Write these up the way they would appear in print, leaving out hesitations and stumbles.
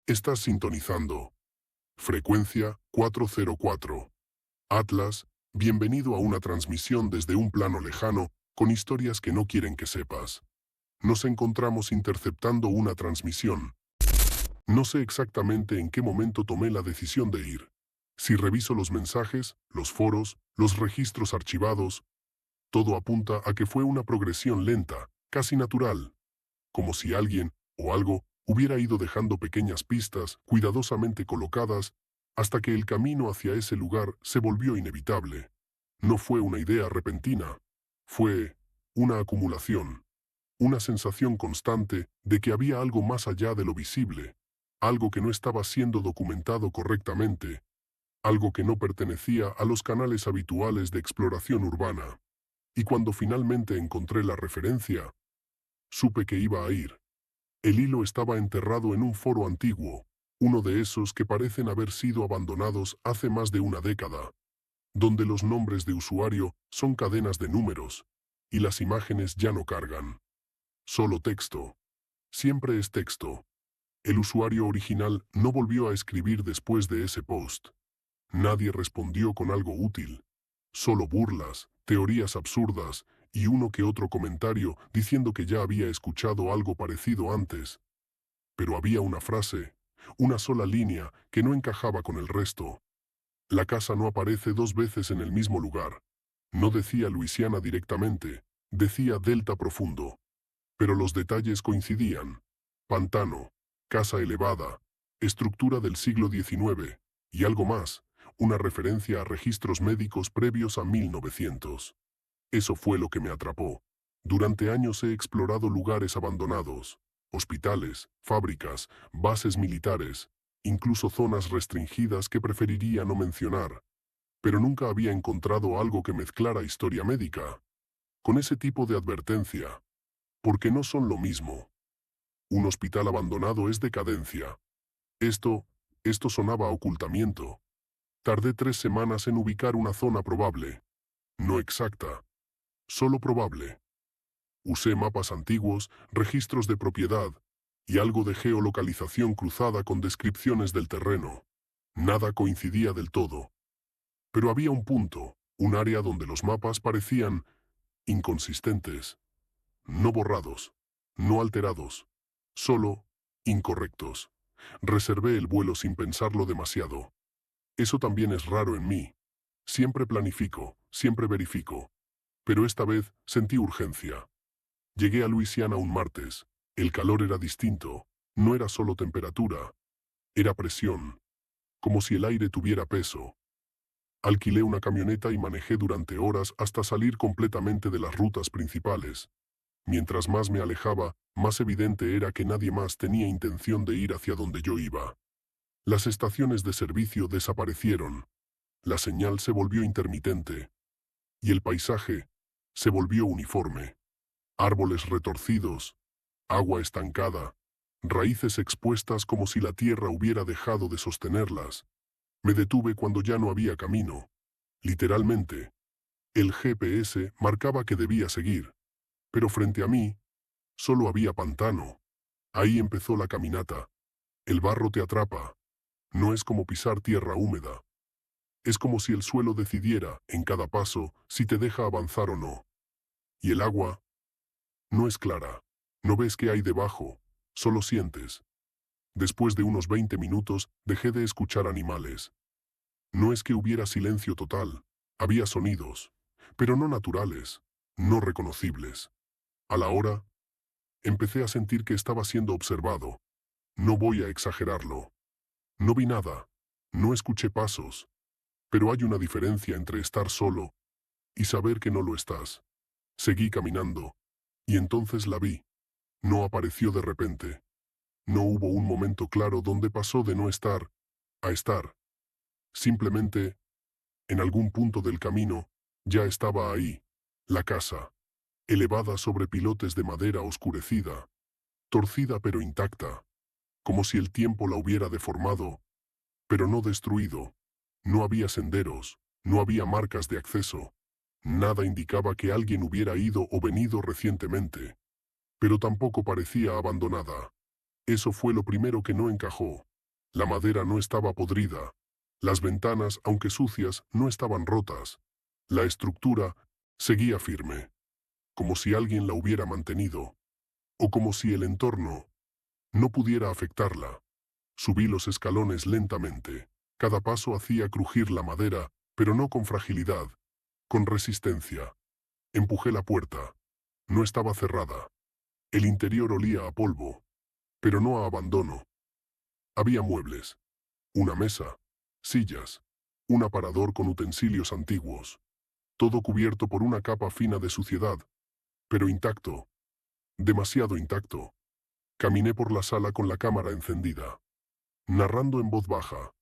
Estás sintonizando. Frecuencia 404. Atlas, bienvenido a una transmisión desde un plano lejano, con historias que no quieren que sepas. Nos encontramos interceptando una transmisión. No sé exactamente en qué momento tomé la decisión de ir. Si reviso los mensajes, los foros, los registros archivados, todo apunta a que fue una progresión lenta, casi natural. Como si alguien, o algo, hubiera ido dejando pequeñas pistas, cuidadosamente colocadas, hasta que el camino hacia ese lugar se volvió inevitable. No fue una idea repentina. Fue una acumulación. Una sensación constante de que había algo más allá de lo visible. Algo que no estaba siendo documentado correctamente. Algo que no pertenecía a los canales habituales de exploración urbana. Y cuando finalmente encontré la referencia, supe que iba a ir. El hilo estaba enterrado en un foro antiguo, uno de esos que parecen haber sido abandonados hace más de una década, donde los nombres de usuario son cadenas de números, y las imágenes ya no cargan. Solo texto. Siempre es texto. El usuario original no volvió a escribir después de ese post. Nadie respondió con algo útil. Solo burlas, teorías absurdas, y uno que otro comentario diciendo que ya había escuchado algo parecido antes. Pero había una frase, una sola línea, que no encajaba con el resto. La casa no aparece dos veces en el mismo lugar. No decía Luisiana directamente, decía Delta Profundo. Pero los detalles coincidían. Pantano, casa elevada, estructura del siglo XIX, y algo más, una referencia a registros médicos previos a 1900. Eso fue lo que me atrapó. Durante años he explorado lugares abandonados, hospitales, fábricas, bases militares, incluso zonas restringidas que preferiría no mencionar, pero nunca había encontrado algo que mezclara historia médica con ese tipo de advertencia, porque no son lo mismo. Un hospital abandonado es decadencia. Esto sonaba a ocultamiento. Tardé 3 semanas en ubicar una zona probable. No exacta, solo probable. Usé mapas antiguos, registros de propiedad y algo de geolocalización cruzada con descripciones del terreno. Nada coincidía del todo. Pero había un punto, un área donde los mapas parecían inconsistentes. No borrados, no alterados, solo incorrectos. Reservé el vuelo sin pensarlo demasiado. Eso también es raro en mí. Siempre planifico, siempre verifico. Pero esta vez sentí urgencia. Llegué a Luisiana un martes. El calor era distinto. No era solo temperatura. Era presión. Como si el aire tuviera peso. Alquilé una camioneta y manejé durante horas hasta salir completamente de las rutas principales. Mientras más me alejaba, más evidente era que nadie más tenía intención de ir hacia donde yo iba. Las estaciones de servicio desaparecieron. La señal se volvió intermitente. Y el paisaje se volvió uniforme. Árboles retorcidos, agua estancada, raíces expuestas como si la tierra hubiera dejado de sostenerlas. Me detuve cuando ya no había camino. Literalmente. El GPS marcaba que debía seguir. Pero frente a mí, solo había pantano. Ahí empezó la caminata. El barro te atrapa. No es como pisar tierra húmeda. Es como si el suelo decidiera, en cada paso, si te deja avanzar o no. Y el agua no es clara. No ves qué hay debajo, solo sientes. Después de unos 20 minutos, dejé de escuchar animales. No es que hubiera silencio total. Había sonidos, pero no naturales, no reconocibles. A la hora, empecé a sentir que estaba siendo observado. No voy a exagerarlo. No vi nada. No escuché pasos. Pero hay una diferencia entre estar solo y saber que no lo estás. Seguí caminando. Y entonces la vi. No apareció de repente. No hubo un momento claro donde pasó de no estar a estar. Simplemente, en algún punto del camino, ya estaba ahí. La casa. Elevada sobre pilotes de madera oscurecida. Torcida pero intacta. Como si el tiempo la hubiera deformado, pero no destruido. No había senderos, no había marcas de acceso. Nada indicaba que alguien hubiera ido o venido recientemente. Pero tampoco parecía abandonada. Eso fue lo primero que no encajó. La madera no estaba podrida. Las ventanas, aunque sucias, no estaban rotas. La estructura seguía firme, como si alguien la hubiera mantenido, o como si el entorno no pudiera afectarla. Subí los escalones lentamente. Cada paso hacía crujir la madera, pero no con fragilidad, con resistencia. Empujé la puerta. No estaba cerrada. El interior olía a polvo, pero no a abandono. Había muebles, una mesa, sillas, un aparador con utensilios antiguos, todo cubierto por una capa fina de suciedad, pero intacto, demasiado intacto. Caminé por la sala con la cámara encendida, narrando en voz baja,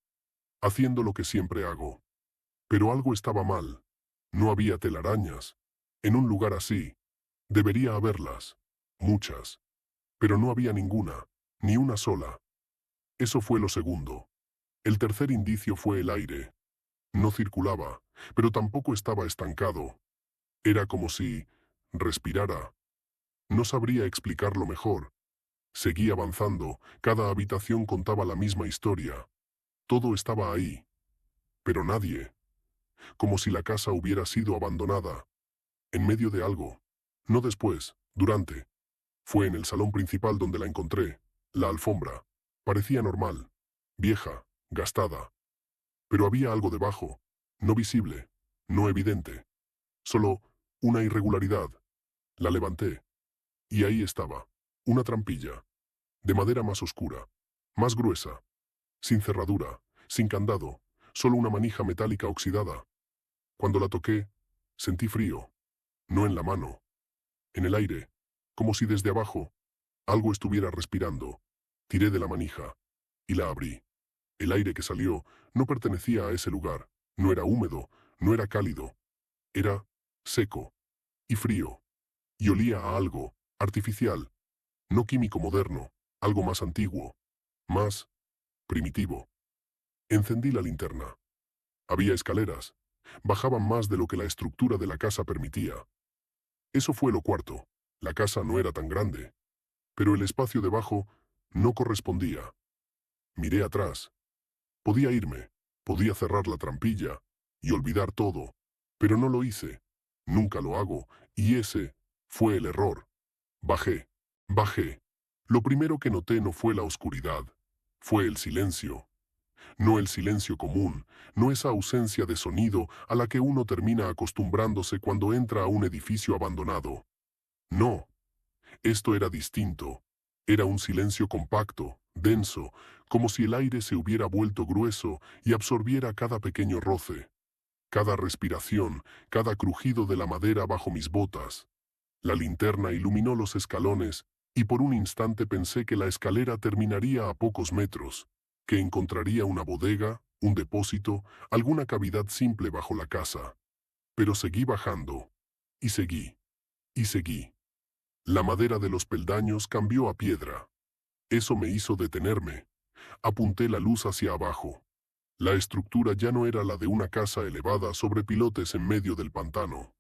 haciendo lo que siempre hago. Pero algo estaba mal. No había telarañas. En un lugar así, debería haberlas. Muchas. Pero no había ninguna, ni una sola. Eso fue lo segundo. El tercer indicio fue el aire. No circulaba, pero tampoco estaba estancado. Era como si respirara. No sabría explicarlo mejor. Seguí avanzando, cada habitación contaba la misma historia. Todo estaba ahí, pero nadie. Como si la casa hubiera sido abandonada. En medio de algo. No después, durante. Fue en el salón principal donde la encontré. La alfombra. Parecía normal. Vieja, gastada. Pero había algo debajo. No visible. No evidente. Solo una irregularidad. La levanté. Y ahí estaba. Una trampilla. De madera más oscura. Más gruesa. Sin cerradura. Sin candado. Solo una manija metálica oxidada. Cuando la toqué, sentí frío. No en la mano. En el aire. Como si desde abajo algo estuviera respirando. Tiré de la manija. Y la abrí. El aire que salió no pertenecía a ese lugar. No era húmedo. No era cálido. Era seco. Y frío. Y olía a algo artificial. No químico moderno. Algo más antiguo. Más primitivo. Encendí la linterna. Había escaleras. Bajaban más de lo que la estructura de la casa permitía. Eso fue lo cuarto. La casa no era tan grande. Pero el espacio debajo no correspondía. Miré atrás. Podía irme. Podía cerrar la trampilla. Y olvidar todo. Pero no lo hice. Nunca lo hago. Y ese fue el error. Bajé. Bajé. Lo primero que noté no fue la oscuridad. Fue el silencio. No el silencio común, no esa ausencia de sonido a la que uno termina acostumbrándose cuando entra a un edificio abandonado. No, esto era distinto. Era un silencio compacto, denso, como si el aire se hubiera vuelto grueso y absorbiera cada pequeño roce, cada respiración, cada crujido de la madera bajo mis botas. La linterna iluminó los escalones y por un instante pensé que la escalera terminaría a pocos metros, que encontraría una bodega, un depósito, alguna cavidad simple bajo la casa. Pero seguí bajando. Y seguí. Y seguí. La madera de los peldaños cambió a piedra. Eso me hizo detenerme. Apunté la luz hacia abajo. La estructura ya no era la de una casa elevada sobre pilotes en medio del pantano.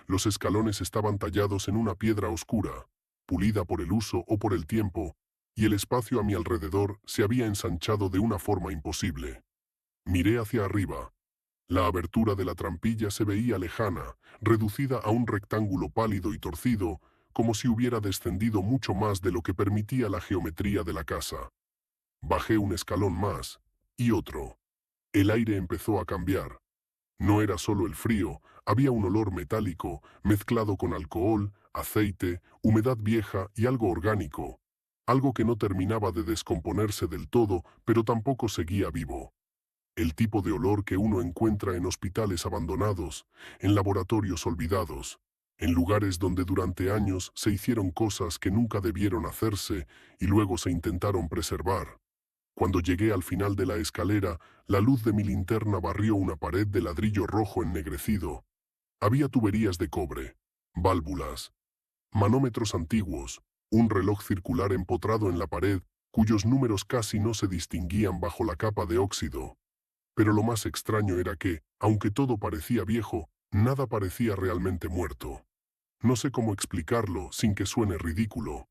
Los escalones estaban tallados en una piedra oscura, pulida por el uso o por el tiempo, y el espacio a mi alrededor se había ensanchado de una forma imposible. Miré hacia arriba. La abertura de la trampilla se veía lejana, reducida a un rectángulo pálido y torcido, como si hubiera descendido mucho más de lo que permitía la geometría de la casa. Bajé un escalón más, y otro. El aire empezó a cambiar. No era solo el frío, había un olor metálico, mezclado con alcohol, aceite, humedad vieja y algo orgánico. Algo que no terminaba de descomponerse del todo, pero tampoco seguía vivo. El tipo de olor que uno encuentra en hospitales abandonados, en laboratorios olvidados, en lugares donde durante años se hicieron cosas que nunca debieron hacerse y luego se intentaron preservar. Cuando llegué al final de la escalera, la luz de mi linterna barrió una pared de ladrillo rojo ennegrecido. Había tuberías de cobre, válvulas, manómetros antiguos, un reloj circular empotrado en la pared, cuyos números casi no se distinguían bajo la capa de óxido. Pero lo más extraño era que, aunque todo parecía viejo, nada parecía realmente muerto. No sé cómo explicarlo sin que suene ridículo.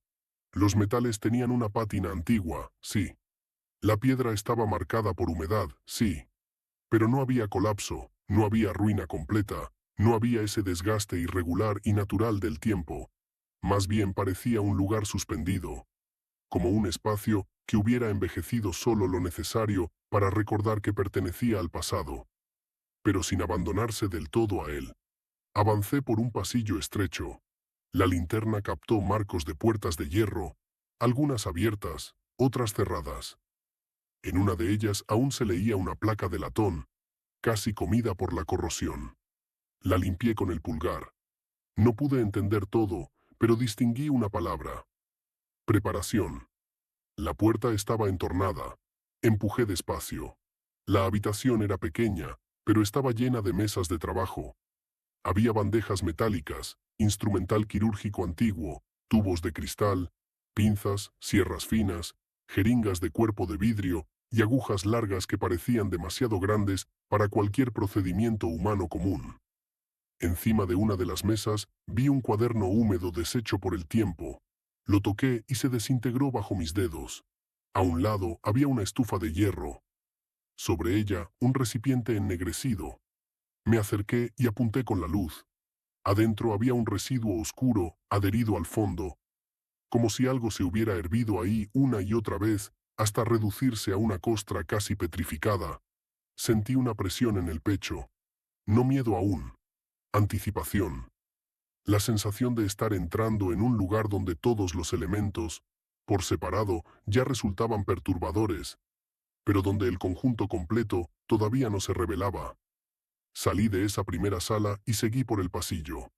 Los metales tenían una pátina antigua, sí. La piedra estaba marcada por humedad, sí, pero no había colapso, no había ruina completa, no había ese desgaste irregular y natural del tiempo. Más bien parecía un lugar suspendido, como un espacio que hubiera envejecido solo lo necesario para recordar que pertenecía al pasado, pero sin abandonarse del todo a él. Avancé por un pasillo estrecho. La linterna captó marcos de puertas de hierro, algunas abiertas, otras cerradas. En una de ellas aún se leía una placa de latón, casi comida por la corrosión. La limpié con el pulgar. No pude entender todo, pero distinguí una palabra. Preparación. La puerta estaba entornada. Empujé despacio. La habitación era pequeña, pero estaba llena de mesas de trabajo. Había bandejas metálicas, instrumental quirúrgico antiguo, tubos de cristal, pinzas, sierras finas, jeringas de cuerpo de vidrio y agujas largas que parecían demasiado grandes para cualquier procedimiento humano común. Encima de una de las mesas vi un cuaderno húmedo deshecho por el tiempo. Lo toqué y se desintegró bajo mis dedos. A un lado había una estufa de hierro. Sobre ella, un recipiente ennegrecido. Me acerqué y apunté con la luz. Adentro había un residuo oscuro, adherido al fondo, como si algo se hubiera hervido ahí una y otra vez, hasta reducirse a una costra casi petrificada. Sentí una presión en el pecho. No miedo aún. Anticipación. La sensación de estar entrando en un lugar donde todos los elementos, por separado, ya resultaban perturbadores, pero donde el conjunto completo todavía no se revelaba. Salí de esa primera sala y seguí por el pasillo.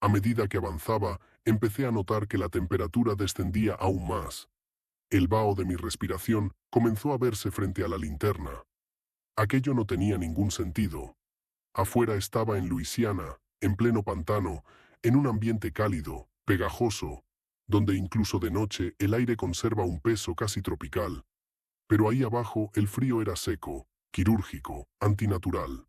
A medida que avanzaba, empecé a notar que la temperatura descendía aún más. El vaho de mi respiración comenzó a verse frente a la linterna. Aquello no tenía ningún sentido. Afuera estaba en Luisiana, en pleno pantano, en un ambiente cálido, pegajoso, donde incluso de noche el aire conserva un peso casi tropical. Pero ahí abajo el frío era seco, quirúrgico, antinatural.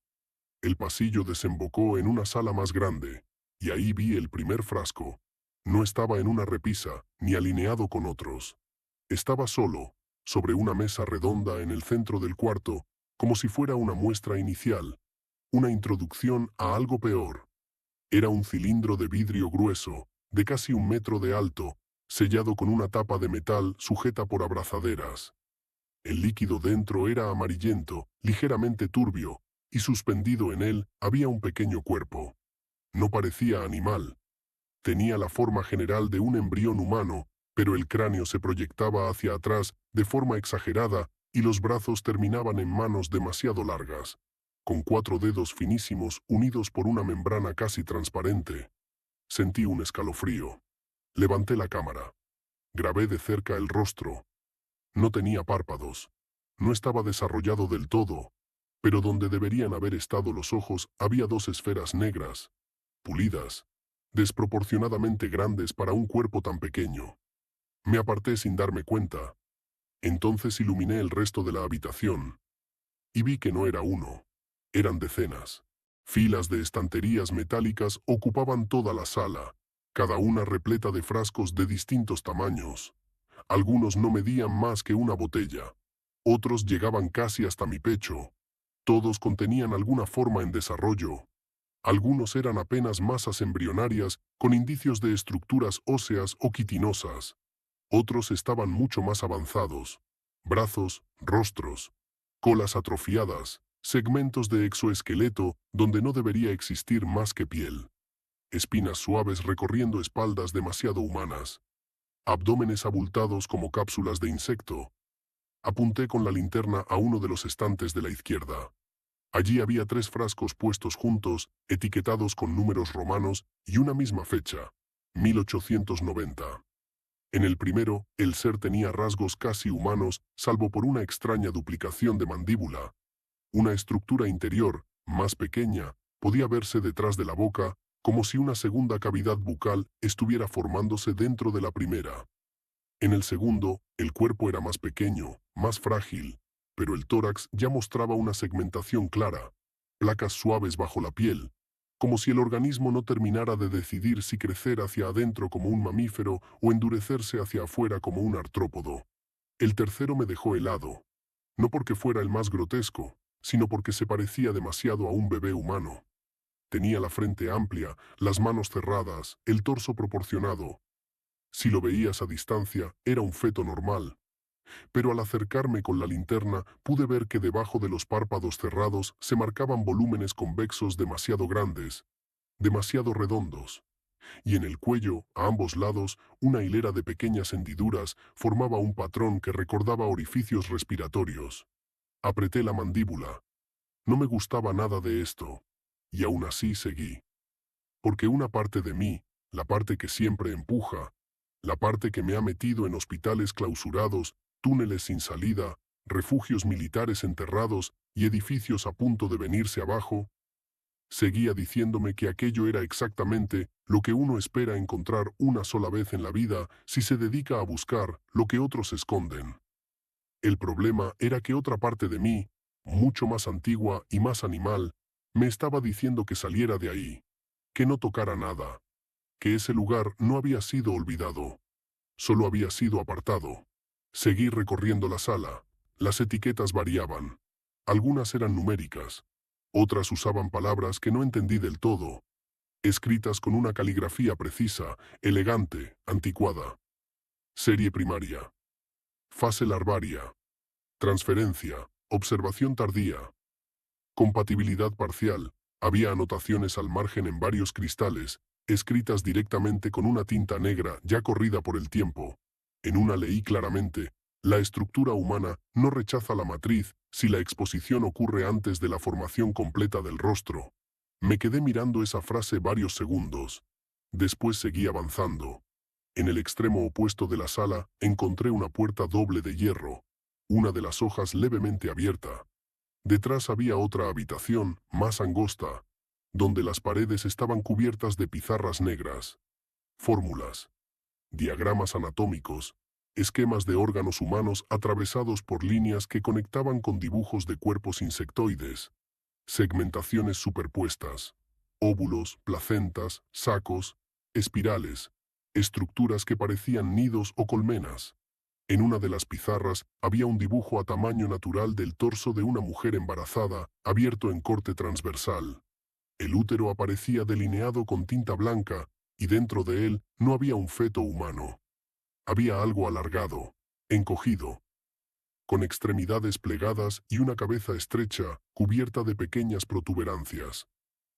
El pasillo desembocó en una sala más grande, y ahí vi el primer frasco. No estaba en una repisa, ni alineado con otros. Estaba solo, sobre una mesa redonda en el centro del cuarto, como si fuera una muestra inicial, una introducción a algo peor. Era un cilindro de vidrio grueso, de casi 1 metro de alto, sellado con una tapa de metal sujeta por abrazaderas. El líquido dentro era amarillento, ligeramente turbio, y suspendido en él había un pequeño cuerpo. No parecía animal. Tenía la forma general de un embrión humano, pero el cráneo se proyectaba hacia atrás de forma exagerada y los brazos terminaban en manos demasiado largas, con 4 dedos finísimos unidos por una membrana casi transparente. Sentí un escalofrío. Levanté la cámara. Grabé de cerca el rostro. No tenía párpados. No estaba desarrollado del todo, pero donde deberían haber estado los ojos había 2 esferas negras, pulidas, desproporcionadamente grandes para un cuerpo tan pequeño. Me aparté sin darme cuenta. Entonces iluminé el resto de la habitación. Y vi que no era uno. Eran decenas. Filas de estanterías metálicas ocupaban toda la sala, cada una repleta de frascos de distintos tamaños. Algunos no medían más que una botella. Otros llegaban casi hasta mi pecho. Todos contenían alguna forma en desarrollo. Algunos eran apenas masas embrionarias con indicios de estructuras óseas o quitinosas. Otros estaban mucho más avanzados. Brazos, rostros, colas atrofiadas, segmentos de exoesqueleto donde no debería existir más que piel. Espinas suaves recorriendo espaldas demasiado humanas. Abdómenes abultados como cápsulas de insecto. Apunté con la linterna a uno de los estantes de la izquierda. Allí había 3 frascos puestos juntos, etiquetados con números romanos y una misma fecha, 1890. En el primero, el ser tenía rasgos casi humanos, salvo por una extraña duplicación de mandíbula. Una estructura interior, más pequeña, podía verse detrás de la boca, como si una segunda cavidad bucal estuviera formándose dentro de la primera. En el segundo, el cuerpo era más pequeño, más frágil, pero el tórax ya mostraba una segmentación clara, placas suaves bajo la piel, como si el organismo no terminara de decidir si crecer hacia adentro como un mamífero o endurecerse hacia afuera como un artrópodo. El tercero me dejó helado. No porque fuera el más grotesco, sino porque se parecía demasiado a un bebé humano. Tenía la frente amplia, las manos cerradas, el torso proporcionado. Si lo veías a distancia, era un feto normal. Pero al acercarme con la linterna, pude ver que debajo de los párpados cerrados se marcaban volúmenes convexos demasiado grandes, demasiado redondos. Y en el cuello, a ambos lados, una hilera de pequeñas hendiduras formaba un patrón que recordaba orificios respiratorios. Apreté la mandíbula. No me gustaba nada de esto. Y aún así seguí. Porque una parte de mí, la parte que siempre empuja, la parte que me ha metido en hospitales clausurados, túneles sin salida, refugios militares enterrados y edificios a punto de venirse abajo, seguía diciéndome que aquello era exactamente lo que uno espera encontrar una sola vez en la vida si se dedica a buscar lo que otros esconden. El problema era que otra parte de mí, mucho más antigua y más animal, me estaba diciendo que saliera de ahí, que no tocara nada, que ese lugar no había sido olvidado, solo había sido apartado. Seguí recorriendo la sala. Las etiquetas variaban. Algunas eran numéricas. Otras usaban palabras que no entendí del todo, escritas con una caligrafía precisa, elegante, anticuada. Serie primaria. Fase larvaria. Transferencia. Observación tardía. Compatibilidad parcial. Había anotaciones al margen en varios cristales, escritas directamente con una tinta negra ya corrida por el tiempo. En una leí claramente: la estructura humana no rechaza la matriz si la exposición ocurre antes de la formación completa del rostro. Me quedé mirando esa frase varios segundos. Después seguí avanzando. En el extremo opuesto de la sala encontré una puerta doble de hierro, una de las hojas levemente abierta. Detrás había otra habitación, más angosta, donde las paredes estaban cubiertas de pizarras negras. Fórmulas, diagramas anatómicos, esquemas de órganos humanos atravesados por líneas que conectaban con dibujos de cuerpos insectoides, segmentaciones superpuestas, óvulos, placentas, sacos, espirales, estructuras que parecían nidos o colmenas. En una de las pizarras había un dibujo a tamaño natural del torso de una mujer embarazada, abierto en corte transversal. El útero aparecía delineado con tinta blanca, y dentro de él no había un feto humano. Había algo alargado, encogido, con extremidades plegadas y una cabeza estrecha, cubierta de pequeñas protuberancias.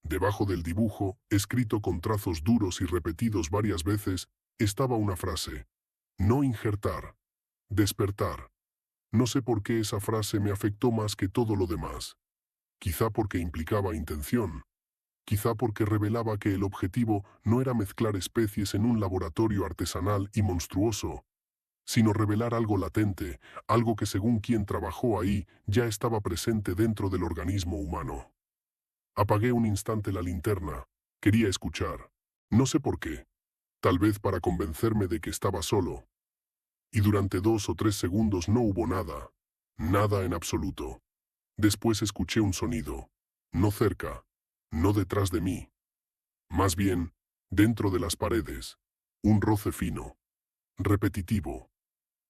Debajo del dibujo, escrito con trazos duros y repetidos varias veces, estaba una frase: no injertar. Despertar. No sé por qué esa frase me afectó más que todo lo demás. Quizá porque implicaba intención. Quizá porque revelaba que el objetivo no era mezclar especies en un laboratorio artesanal y monstruoso, sino revelar algo latente, algo que según quien trabajó ahí ya estaba presente dentro del organismo humano. Apagué un instante la linterna. Quería escuchar. No sé por qué. Tal vez para convencerme de que estaba solo. Y durante 2 o 3 segundos no hubo nada. Nada en absoluto. Después escuché un sonido. No cerca. No detrás de mí. Más bien, dentro de las paredes. Un roce fino. Repetitivo.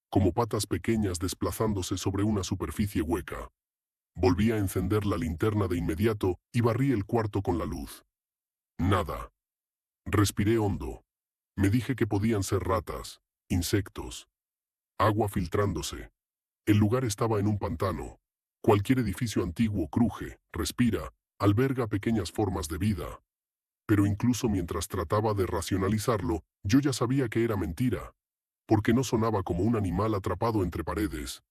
Como patas pequeñas desplazándose sobre una superficie hueca. Volví a encender la linterna de inmediato y barrí el cuarto con la luz. Nada. Respiré hondo. Me dije que podían ser ratas, insectos. Agua filtrándose. El lugar estaba en un pantano. Cualquier edificio antiguo cruje, respira, alberga pequeñas formas de vida. Pero incluso mientras trataba de racionalizarlo, yo ya sabía que era mentira, porque no sonaba como un animal atrapado entre paredes.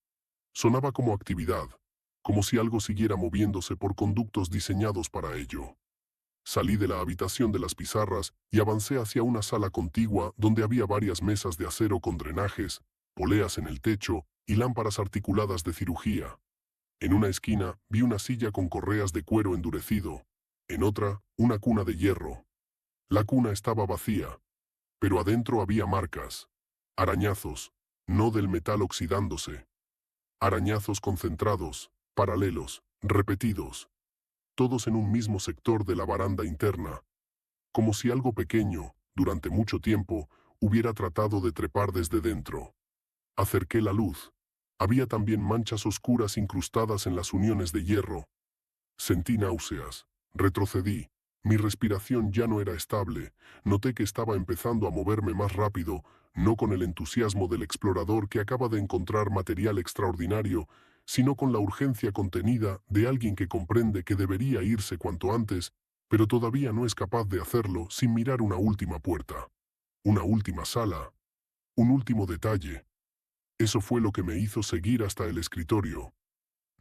Sonaba como actividad, como si algo siguiera moviéndose por conductos diseñados para ello. Salí de la habitación de las pizarras y avancé hacia una sala contigua donde había varias mesas de acero con drenajes, poleas en el techo y lámparas articuladas de cirugía. En una esquina vi una silla con correas de cuero endurecido, en otra, una cuna de hierro. La cuna estaba vacía, pero adentro había marcas, arañazos, no del metal oxidándose. Arañazos concentrados, paralelos, repetidos, todos en un mismo sector de la baranda interna, como si algo pequeño, durante mucho tiempo, hubiera tratado de trepar desde dentro. Acerqué la luz. Había también manchas oscuras incrustadas en las uniones de hierro. Sentí náuseas. Retrocedí. Mi respiración ya no era estable. Noté que estaba empezando a moverme más rápido, no con el entusiasmo del explorador que acaba de encontrar material extraordinario, sino con la urgencia contenida de alguien que comprende que debería irse cuanto antes, pero todavía no es capaz de hacerlo sin mirar una última puerta, una última sala, un último detalle. Eso fue lo que me hizo seguir hasta el escritorio.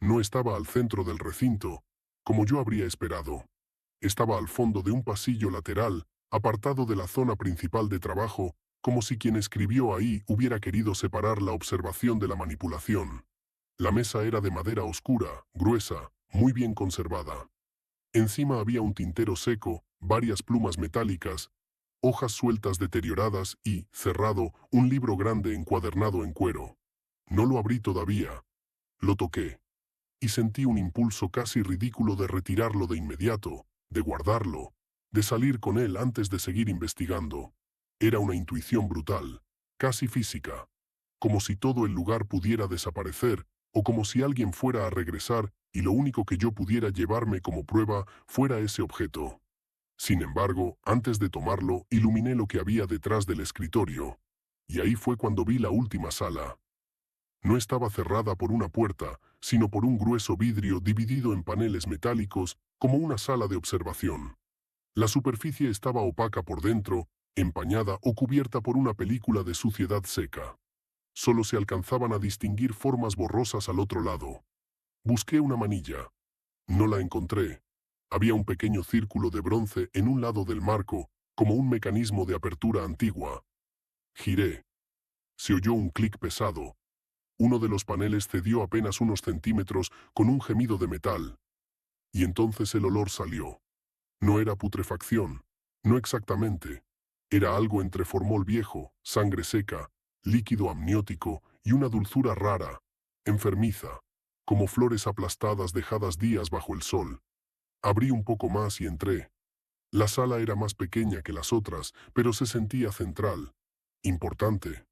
No estaba al centro del recinto, como yo habría esperado. Estaba al fondo de un pasillo lateral, apartado de la zona principal de trabajo, como si quien escribió ahí hubiera querido separar la observación de la manipulación. La mesa era de madera oscura, gruesa, muy bien conservada. Encima había un tintero seco, varias plumas metálicas, hojas sueltas deterioradas y, cerrado, un libro grande encuadernado en cuero. No lo abrí todavía. Lo toqué. Y sentí un impulso casi ridículo de retirarlo de inmediato, de guardarlo, de salir con él antes de seguir investigando. Era una intuición brutal, casi física, como si todo el lugar pudiera desaparecer, o como si alguien fuera a regresar y lo único que yo pudiera llevarme como prueba fuera ese objeto. Sin embargo, antes de tomarlo, iluminé lo que había detrás del escritorio. Y ahí fue cuando vi la última sala. No estaba cerrada por una puerta, sino por un grueso vidrio dividido en paneles metálicos, como una sala de observación. La superficie estaba opaca por dentro, empañada o cubierta por una película de suciedad seca. Solo se alcanzaban a distinguir formas borrosas al otro lado. Busqué una manilla. No la encontré. Había un pequeño círculo de bronce en un lado del marco, como un mecanismo de apertura antigua. Giré. Se oyó un clic pesado. Uno de los paneles cedió apenas unos centímetros con un gemido de metal. Y entonces el olor salió. No era putrefacción. No exactamente. Era algo entre formol viejo, sangre seca, líquido amniótico y una dulzura rara, enfermiza, como flores aplastadas dejadas días bajo el sol. Abrí un poco más y entré. La sala era más pequeña que las otras, pero se sentía central, importante,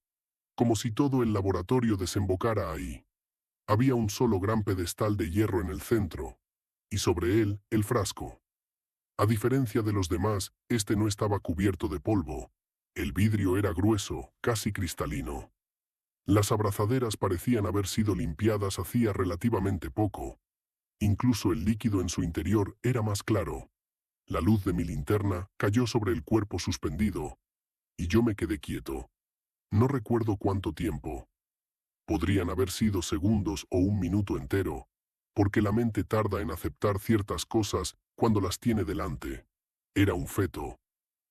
como si todo el laboratorio desembocara ahí. Había un solo gran pedestal de hierro en el centro, y sobre él, el frasco. A diferencia de los demás, este no estaba cubierto de polvo. El vidrio era grueso, casi cristalino. Las abrazaderas parecían haber sido limpiadas hacía relativamente poco. Incluso el líquido en su interior era más claro. La luz de mi linterna cayó sobre el cuerpo suspendido, y yo me quedé quieto. No recuerdo cuánto tiempo. Podrían haber sido segundos o un minuto entero, porque la mente tarda en aceptar ciertas cosas cuando las tiene delante. Era un feto.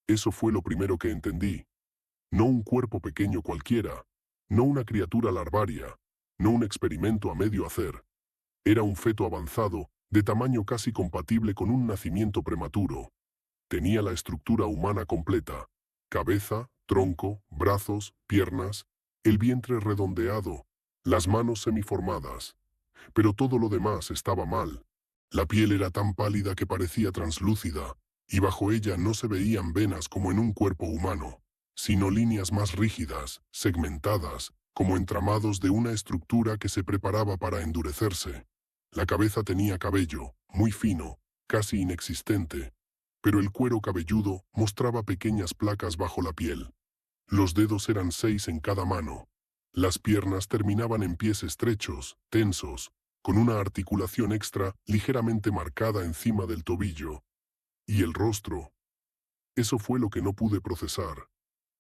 Eso fue lo primero que entendí. No un cuerpo pequeño cualquiera, no una criatura larvaria, no un experimento a medio hacer. Era un feto avanzado, de tamaño casi compatible con un nacimiento prematuro. Tenía la estructura humana completa: cabeza, tronco, brazos, piernas, el vientre redondeado, las manos semiformadas. Pero todo lo demás estaba mal. La piel era tan pálida que parecía translúcida, y bajo ella no se veían venas como en un cuerpo humano, sino líneas más rígidas, segmentadas, como entramados de una estructura que se preparaba para endurecerse. La cabeza tenía cabello, muy fino, casi inexistente, pero el cuero cabelludo mostraba pequeñas placas bajo la piel. Los dedos eran 6 en cada mano. Las piernas terminaban en pies estrechos, tensos, con una articulación extra ligeramente marcada encima del tobillo. Y el rostro. Eso fue lo que no pude procesar.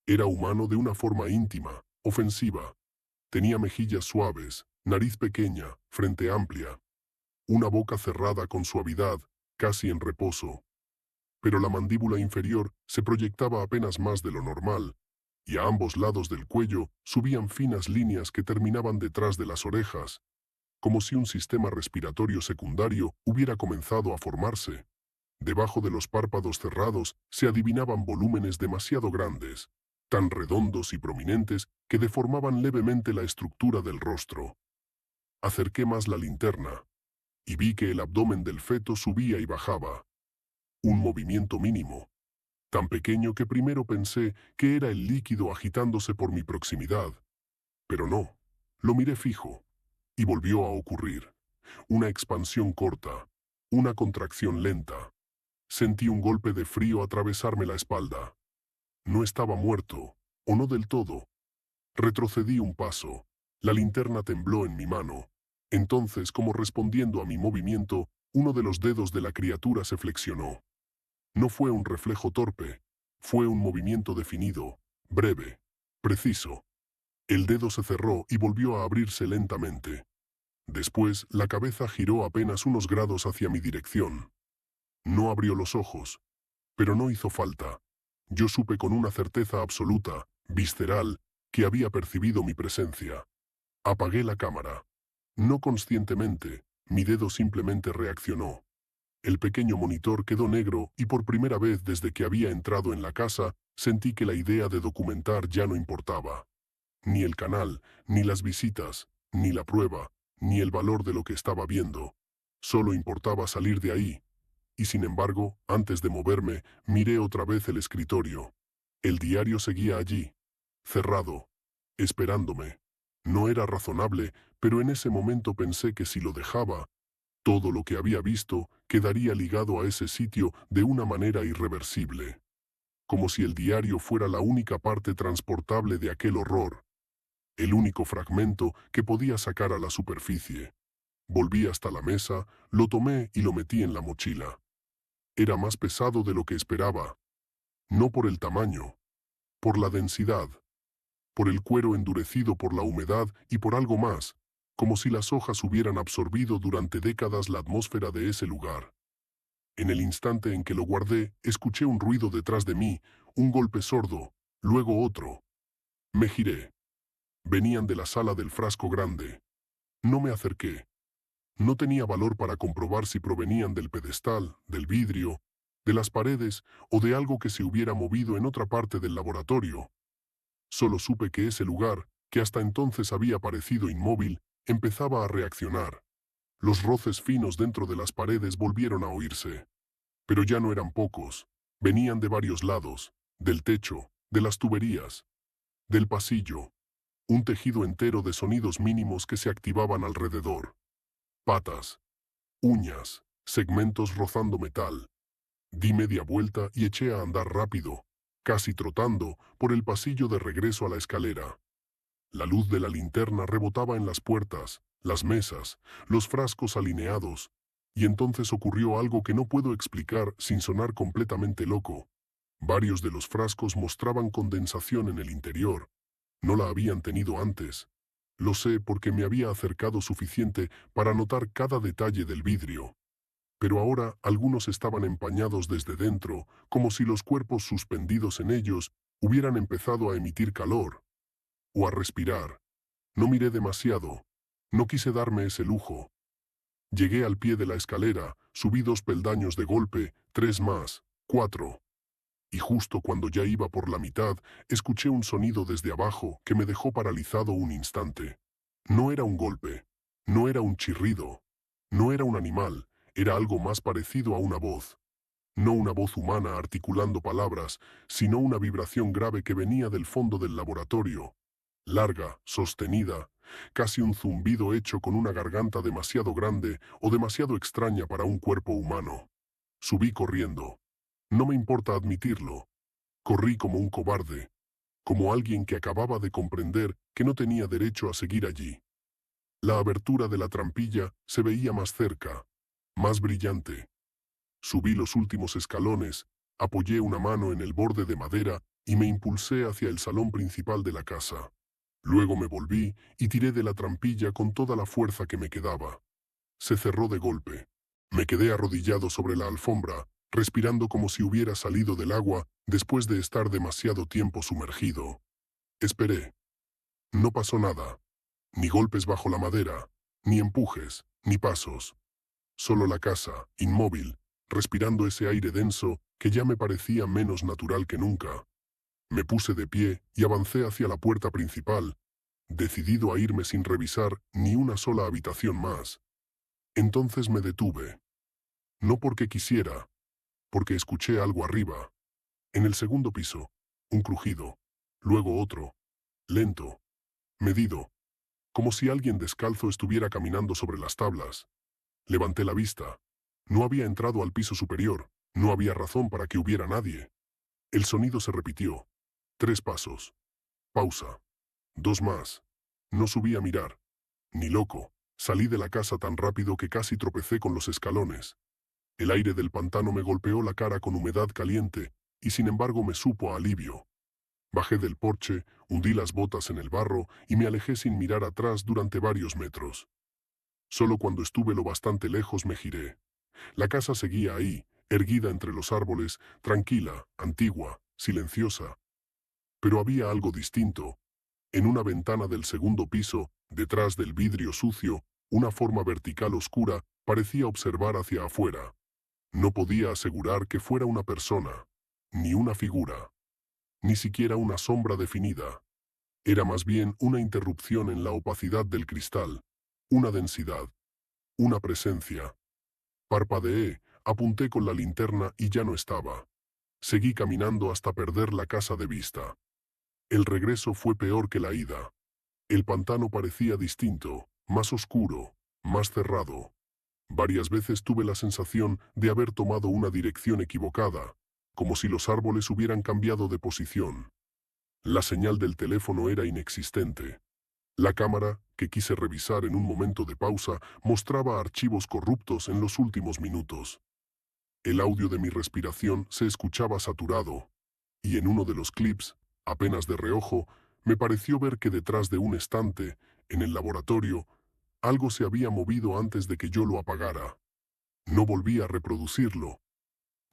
Era humano de una forma íntima, ofensiva. Tenía mejillas suaves, nariz pequeña, frente amplia. Una boca cerrada con suavidad, casi en reposo. Pero la mandíbula inferior se proyectaba apenas más de lo normal, y a ambos lados del cuello subían finas líneas que terminaban detrás de las orejas, como si un sistema respiratorio secundario hubiera comenzado a formarse. Debajo de los párpados cerrados se adivinaban volúmenes demasiado grandes, tan redondos y prominentes que deformaban levemente la estructura del rostro. Acerqué más la linterna, y vi que el abdomen del feto subía y bajaba. Un movimiento mínimo, tan pequeño que primero pensé que era el líquido agitándose por mi proximidad. Pero no, lo miré fijo. Y volvió a ocurrir. Una expansión corta, una contracción lenta. Sentí un golpe de frío atravesarme la espalda. No estaba muerto, o no del todo. Retrocedí un paso. La linterna tembló en mi mano. Entonces, como respondiendo a mi movimiento, uno de los dedos de la criatura se flexionó. No fue un reflejo torpe. Fue un movimiento definido, breve, preciso. El dedo se cerró y volvió a abrirse lentamente. Después, la cabeza giró apenas unos grados hacia mi dirección. No abrió los ojos, pero no hizo falta. Yo supe con una certeza absoluta, visceral, que había percibido mi presencia. Apagué la cámara. No conscientemente, mi dedo simplemente reaccionó. El pequeño monitor quedó negro y por primera vez desde que había entrado en la casa, sentí que la idea de documentar ya no importaba. Ni el canal, ni las visitas, ni la prueba, ni el valor de lo que estaba viendo. Solo importaba salir de ahí. Y sin embargo, antes de moverme, miré otra vez el escritorio. El diario seguía allí, cerrado, esperándome. No era razonable, pero en ese momento pensé que si lo dejaba, todo lo que había visto quedaría ligado a ese sitio de una manera irreversible. Como si el diario fuera la única parte transportable de aquel horror, el único fragmento que podía sacar a la superficie. Volví hasta la mesa, lo tomé y lo metí en la mochila. Era más pesado de lo que esperaba. No por el tamaño, por la densidad, por el cuero endurecido por la humedad y por algo más, como si las hojas hubieran absorbido durante décadas la atmósfera de ese lugar. En el instante en que lo guardé, escuché un ruido detrás de mí, un golpe sordo, luego otro. Me giré. Venían de la sala del frasco grande. No me acerqué. No tenía valor para comprobar si provenían del pedestal, del vidrio, de las paredes o de algo que se hubiera movido en otra parte del laboratorio. Solo supe que ese lugar, que hasta entonces había parecido inmóvil, empezaba a reaccionar. Los roces finos dentro de las paredes volvieron a oírse. Pero ya no eran pocos. Venían de varios lados, del techo, de las tuberías, del pasillo. Un tejido entero de sonidos mínimos que se activaban alrededor. Patas, uñas, segmentos rozando metal. Di media vuelta y eché a andar rápido, casi trotando, por el pasillo de regreso a la escalera. La luz de la linterna rebotaba en las puertas, las mesas, los frascos alineados, y entonces ocurrió algo que no puedo explicar sin sonar completamente loco. Varios de los frascos mostraban condensación en el interior. No la habían tenido antes. Lo sé porque me había acercado suficiente para notar cada detalle del vidrio. Pero ahora algunos estaban empañados desde dentro, como si los cuerpos suspendidos en ellos hubieran empezado a emitir calor. O a respirar. No miré demasiado. No quise darme ese lujo. Llegué al pie de la escalera, subí 2 peldaños de golpe, 3 más, 4. Y justo cuando ya iba por la mitad, escuché un sonido desde abajo que me dejó paralizado un instante. No era un golpe. No era un chirrido. No era un animal. Era algo más parecido a una voz. No una voz humana articulando palabras, sino una vibración grave que venía del fondo del laboratorio. Larga, sostenida, casi un zumbido hecho con una garganta demasiado grande o demasiado extraña para un cuerpo humano. Subí corriendo. No me importa admitirlo. Corrí como un cobarde, como alguien que acababa de comprender que no tenía derecho a seguir allí. La abertura de la trampilla se veía más cerca, más brillante. Subí los últimos escalones, apoyé una mano en el borde de madera y me impulsé hacia el salón principal de la casa. Luego me volví y tiré de la trampilla con toda la fuerza que me quedaba. Se cerró de golpe. Me quedé arrodillado sobre la alfombra, respirando como si hubiera salido del agua después de estar demasiado tiempo sumergido. Esperé. No pasó nada. Ni golpes bajo la madera, ni empujes, ni pasos. Solo la casa, inmóvil, respirando ese aire denso que ya me parecía menos natural que nunca. Me puse de pie y avancé hacia la puerta principal, decidido a irme sin revisar ni una sola habitación más. Entonces me detuve. No porque quisiera, porque escuché algo arriba. En el segundo piso, un crujido, luego otro, lento, medido. como si alguien descalzo estuviera caminando sobre las tablas. Levanté la vista. No había entrado al piso superior, no había razón para que hubiera nadie. El sonido se repitió. 3 pasos. Pausa. 2 más. No subí a mirar. Ni loco. Salí de la casa tan rápido que casi tropecé con los escalones. El aire del pantano me golpeó la cara con humedad caliente, y sin embargo me supo a alivio. Bajé del porche, hundí las botas en el barro y me alejé sin mirar atrás durante varios metros. Solo cuando estuve lo bastante lejos me giré. La casa seguía ahí, erguida entre los árboles, tranquila, antigua, silenciosa. Pero había algo distinto. En una ventana del segundo piso, detrás del vidrio sucio, una forma vertical oscura parecía observar hacia afuera. No podía asegurar que fuera una persona, ni una figura, ni siquiera una sombra definida. Era más bien una interrupción en la opacidad del cristal, una densidad, una presencia. Parpadeé, apunté con la linterna y ya no estaba. Seguí caminando hasta perder la casa de vista. El regreso fue peor que la ida. El pantano parecía distinto, más oscuro, más cerrado. Varias veces tuve la sensación de haber tomado una dirección equivocada, como si los árboles hubieran cambiado de posición. La señal del teléfono era inexistente. La cámara, que quise revisar en un momento de pausa, mostraba archivos corruptos en los últimos minutos. El audio de mi respiración se escuchaba saturado, y en uno de los clips, apenas de reojo, me pareció ver que detrás de un estante, en el laboratorio, algo se había movido antes de que yo lo apagara. No volví a reproducirlo.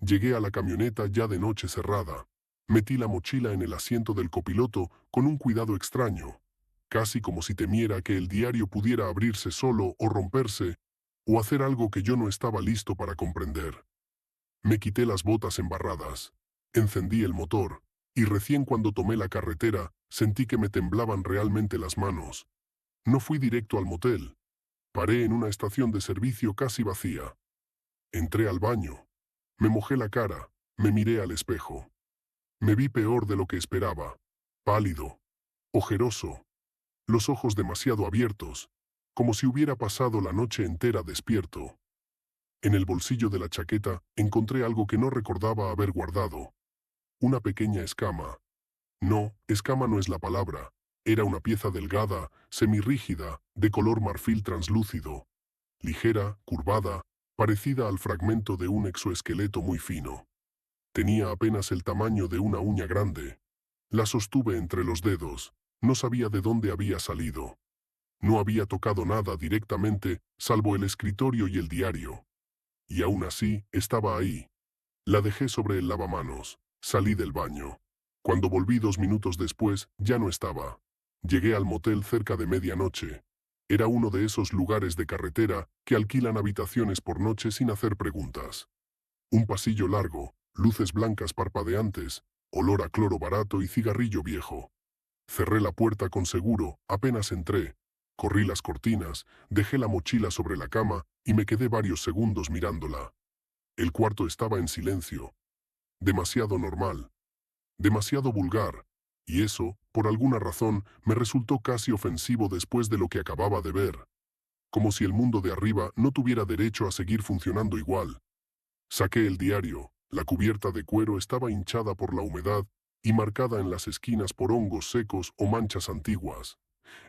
Llegué a la camioneta ya de noche cerrada. Metí la mochila en el asiento del copiloto con un cuidado extraño, casi como si temiera que el diario pudiera abrirse solo o romperse, o hacer algo que yo no estaba listo para comprender. Me quité las botas embarradas, encendí el motor, y recién cuando tomé la carretera, sentí que me temblaban realmente las manos. No fui directo al motel. Paré en una estación de servicio casi vacía. Entré al baño. Me mojé la cara, me miré al espejo. Me vi peor de lo que esperaba. Pálido, ojeroso, los ojos demasiado abiertos, como si hubiera pasado la noche entera despierto. En el bolsillo de la chaqueta encontré algo que no recordaba haber guardado. Una pequeña escama. No, escama no es la palabra. Era una pieza delgada, semirrígida, de color marfil translúcido. Ligera, curvada, parecida al fragmento de un exoesqueleto muy fino. Tenía apenas el tamaño de una uña grande. La sostuve entre los dedos. No sabía de dónde había salido. No había tocado nada directamente, salvo el escritorio y el diario. Y aún así, estaba ahí. La dejé sobre el lavamanos. Salí del baño. Cuando volví 2 minutos después, ya no estaba. Llegué al motel cerca de medianoche. Era uno de esos lugares de carretera que alquilan habitaciones por noche sin hacer preguntas. Un pasillo largo, luces blancas parpadeantes, olor a cloro barato y cigarrillo viejo. Cerré la puerta con seguro, apenas entré. Corrí las cortinas, dejé la mochila sobre la cama y me quedé varios segundos mirándola. El cuarto estaba en silencio. Demasiado normal. Demasiado vulgar. Y eso, por alguna razón, me resultó casi ofensivo después de lo que acababa de ver. Como si el mundo de arriba no tuviera derecho a seguir funcionando igual. Saqué el diario. La cubierta de cuero estaba hinchada por la humedad y marcada en las esquinas por hongos secos o manchas antiguas.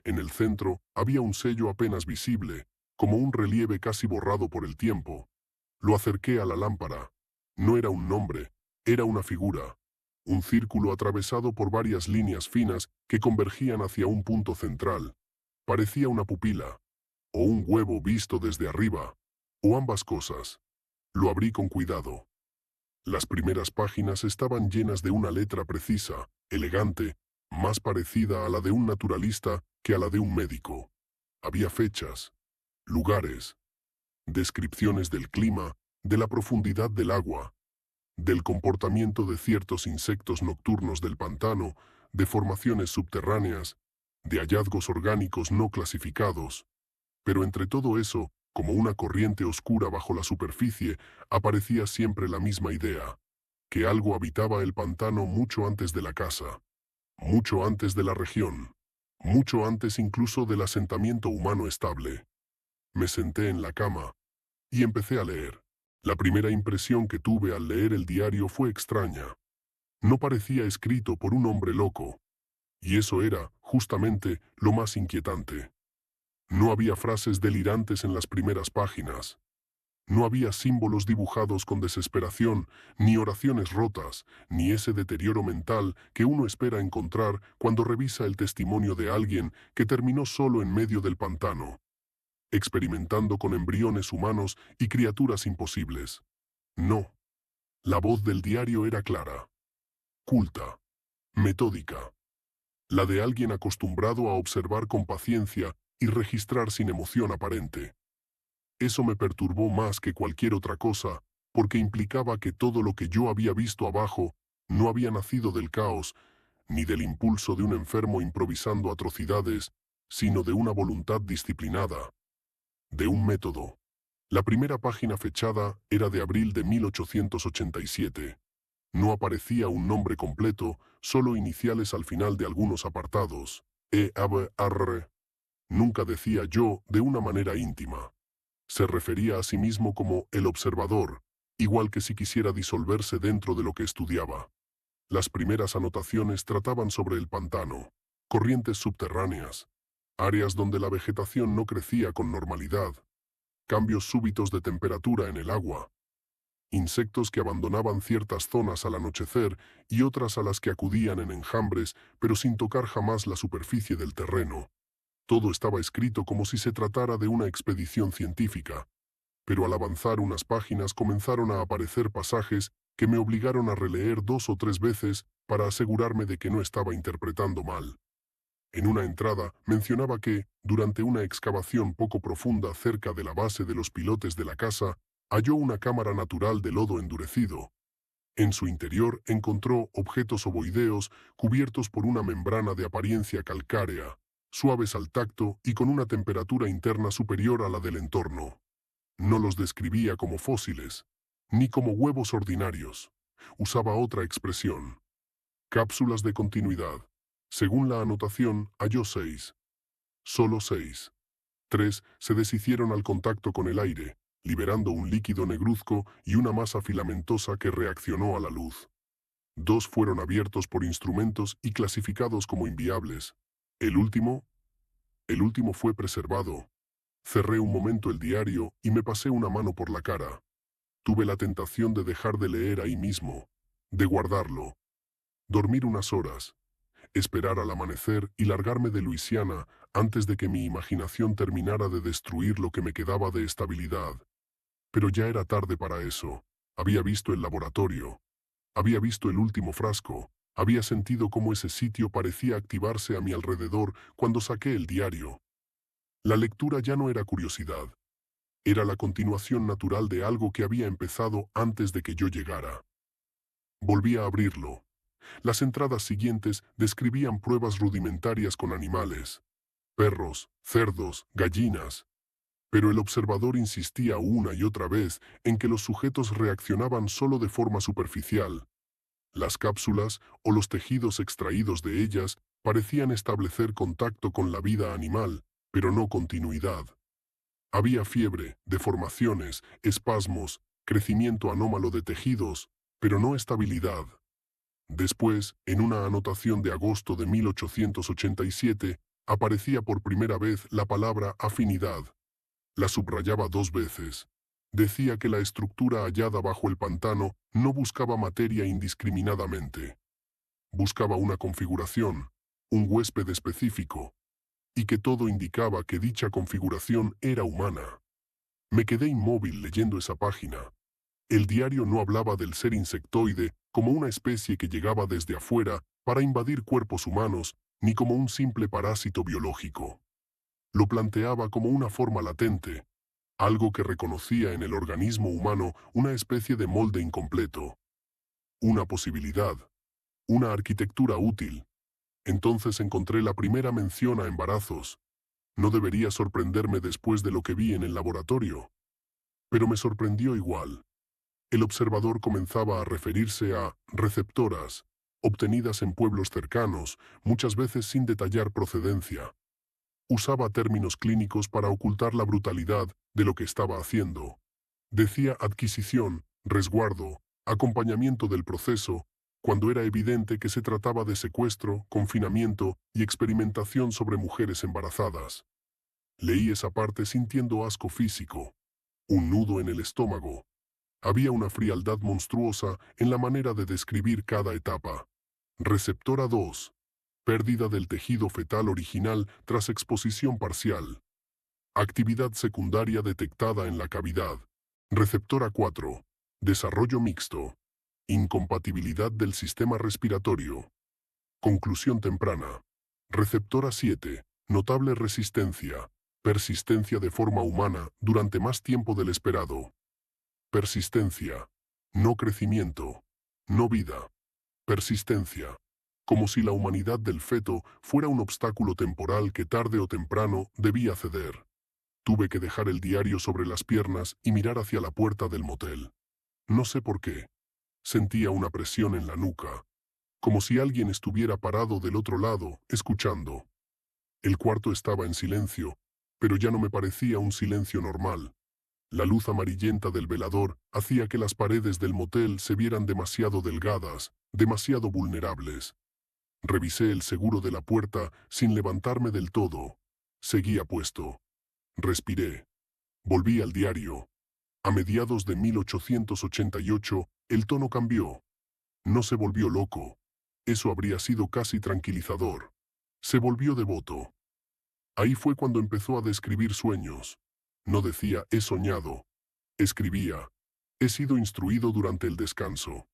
En el centro había un sello apenas visible, como un relieve casi borrado por el tiempo. Lo acerqué a la lámpara. No era un nombre, era una figura. Un círculo atravesado por varias líneas finas que convergían hacia un punto central. Parecía una pupila, o un huevo visto desde arriba, o ambas cosas. Lo abrí con cuidado. Las primeras páginas estaban llenas de una letra precisa, elegante, más parecida a la de un naturalista que a la de un médico. Había fechas, lugares, descripciones del clima, de la profundidad del agua, del comportamiento de ciertos insectos nocturnos del pantano, de formaciones subterráneas, de hallazgos orgánicos no clasificados. Pero entre todo eso, como una corriente oscura bajo la superficie, aparecía siempre la misma idea, que algo habitaba el pantano mucho antes de la casa, mucho antes de la región. mucho antes incluso del asentamiento humano estable. Me senté en la cama y empecé a leer. La primera impresión que tuve al leer el diario fue extraña. No parecía escrito por un hombre loco, y eso era, justamente, lo más inquietante. No había frases delirantes en las primeras páginas. No había símbolos dibujados con desesperación, ni oraciones rotas, ni ese deterioro mental que uno espera encontrar cuando revisa el testimonio de alguien que terminó solo en medio del pantano, experimentando con embriones humanos y criaturas imposibles. No. La voz del diario era clara, culta, metódica. La de alguien acostumbrado a observar con paciencia y registrar sin emoción aparente. Eso me perturbó más que cualquier otra cosa, porque implicaba que todo lo que yo había visto abajo no había nacido del caos, ni del impulso de un enfermo improvisando atrocidades, sino de una voluntad disciplinada, de un método. La primera página fechada era de abril de 1887. No aparecía un nombre completo, solo iniciales al final de algunos apartados. E.A.B.R. Nunca decía yo de una manera íntima. Se refería a sí mismo como el observador, igual que si quisiera disolverse dentro de lo que estudiaba. Las primeras anotaciones trataban sobre el pantano, corrientes subterráneas, áreas donde la vegetación no crecía con normalidad, cambios súbitos de temperatura en el agua, insectos que abandonaban ciertas zonas al anochecer y otras a las que acudían en enjambres, pero sin tocar jamás la superficie del terreno. Todo estaba escrito como si se tratara de una expedición científica, pero al avanzar unas páginas comenzaron a aparecer pasajes que me obligaron a releer 2 o 3 veces para asegurarme de que no estaba interpretando mal. En una entrada mencionaba que, durante una excavación poco profunda cerca de la base de los pilotes de la casa, halló una cámara natural de lodo endurecido. En su interior encontró objetos ovoideos cubiertos por una membrana de apariencia calcárea, suaves al tacto y con una temperatura interna superior a la del entorno. No los describía como fósiles, ni como huevos ordinarios. Usaba otra expresión. Cápsulas de continuidad. Según la anotación, halló 6. Solo 6. 3 se deshicieron al contacto con el aire, liberando un líquido negruzco y una masa filamentosa que reaccionó a la luz. 2 fueron abiertos por instrumentos y clasificados como inviables. El último fue preservado. Cerré un momento el diario y me pasé una mano por la cara. Tuve la tentación de dejar de leer ahí mismo, de guardarlo, dormir unas horas, esperar al amanecer y largarme de Luisiana antes de que mi imaginación terminara de destruir lo que me quedaba de estabilidad. Pero ya era tarde para eso. Había visto el laboratorio. Había visto el último frasco. Había sentido cómo ese sitio parecía activarse a mi alrededor cuando saqué el diario. La lectura ya no era curiosidad. Era la continuación natural de algo que había empezado antes de que yo llegara. Volví a abrirlo. Las entradas siguientes describían pruebas rudimentarias con animales, perros, cerdos, gallinas. Pero el observador insistía una y otra vez en que los sujetos reaccionaban solo de forma superficial. Las cápsulas o los tejidos extraídos de ellas parecían establecer contacto con la vida animal, pero no continuidad. Había fiebre, deformaciones, espasmos, crecimiento anómalo de tejidos, pero no estabilidad. Después, en una anotación de agosto de 1887, aparecía por primera vez la palabra afinidad. La subrayaba 2 veces. Decía que la estructura hallada bajo el pantano no buscaba materia indiscriminadamente. Buscaba una configuración, un huésped específico, y que todo indicaba que dicha configuración era humana. Me quedé inmóvil leyendo esa página. El diario no hablaba del ser insectoide como una especie que llegaba desde afuera para invadir cuerpos humanos, ni como un simple parásito biológico. Lo planteaba como una forma latente, algo que reconocía en el organismo humano una especie de molde incompleto, una posibilidad, una arquitectura útil. Entonces encontré la primera mención a embarazos. No debería sorprenderme después de lo que vi en el laboratorio. Pero me sorprendió igual. El observador comenzaba a referirse a receptoras, obtenidas en pueblos cercanos, muchas veces sin detallar procedencia. Usaba términos clínicos para ocultar la brutalidad de lo que estaba haciendo. Decía adquisición, resguardo, acompañamiento del proceso, cuando era evidente que se trataba de secuestro, confinamiento y experimentación sobre mujeres embarazadas. Leí esa parte sintiendo asco físico, un nudo en el estómago. Había una frialdad monstruosa en la manera de describir cada etapa. Receptora 2. Pérdida del tejido fetal original tras exposición parcial. Actividad secundaria detectada en la cavidad. Receptora 4. Desarrollo mixto. Incompatibilidad del sistema respiratorio. Conclusión temprana. Receptora 7. Notable resistencia. Persistencia de forma humana durante más tiempo del esperado. Persistencia. No crecimiento. No vida. Persistencia. Como si la humanidad del feto fuera un obstáculo temporal que tarde o temprano debía ceder. Tuve que dejar el diario sobre las piernas y mirar hacia la puerta del motel. No sé por qué. Sentía una presión en la nuca, como si alguien estuviera parado del otro lado, escuchando. El cuarto estaba en silencio, pero ya no me parecía un silencio normal. La luz amarillenta del velador hacía que las paredes del motel se vieran demasiado delgadas, demasiado vulnerables. Revisé el seguro de la puerta sin levantarme del todo. Seguía puesto. Respiré. Volví al diario. A mediados de 1888, el tono cambió. No se volvió loco. Eso habría sido casi tranquilizador. Se volvió devoto. Ahí fue cuando empezó a describir sueños. No decía, he soñado. Escribía, he sido instruido durante el descanso.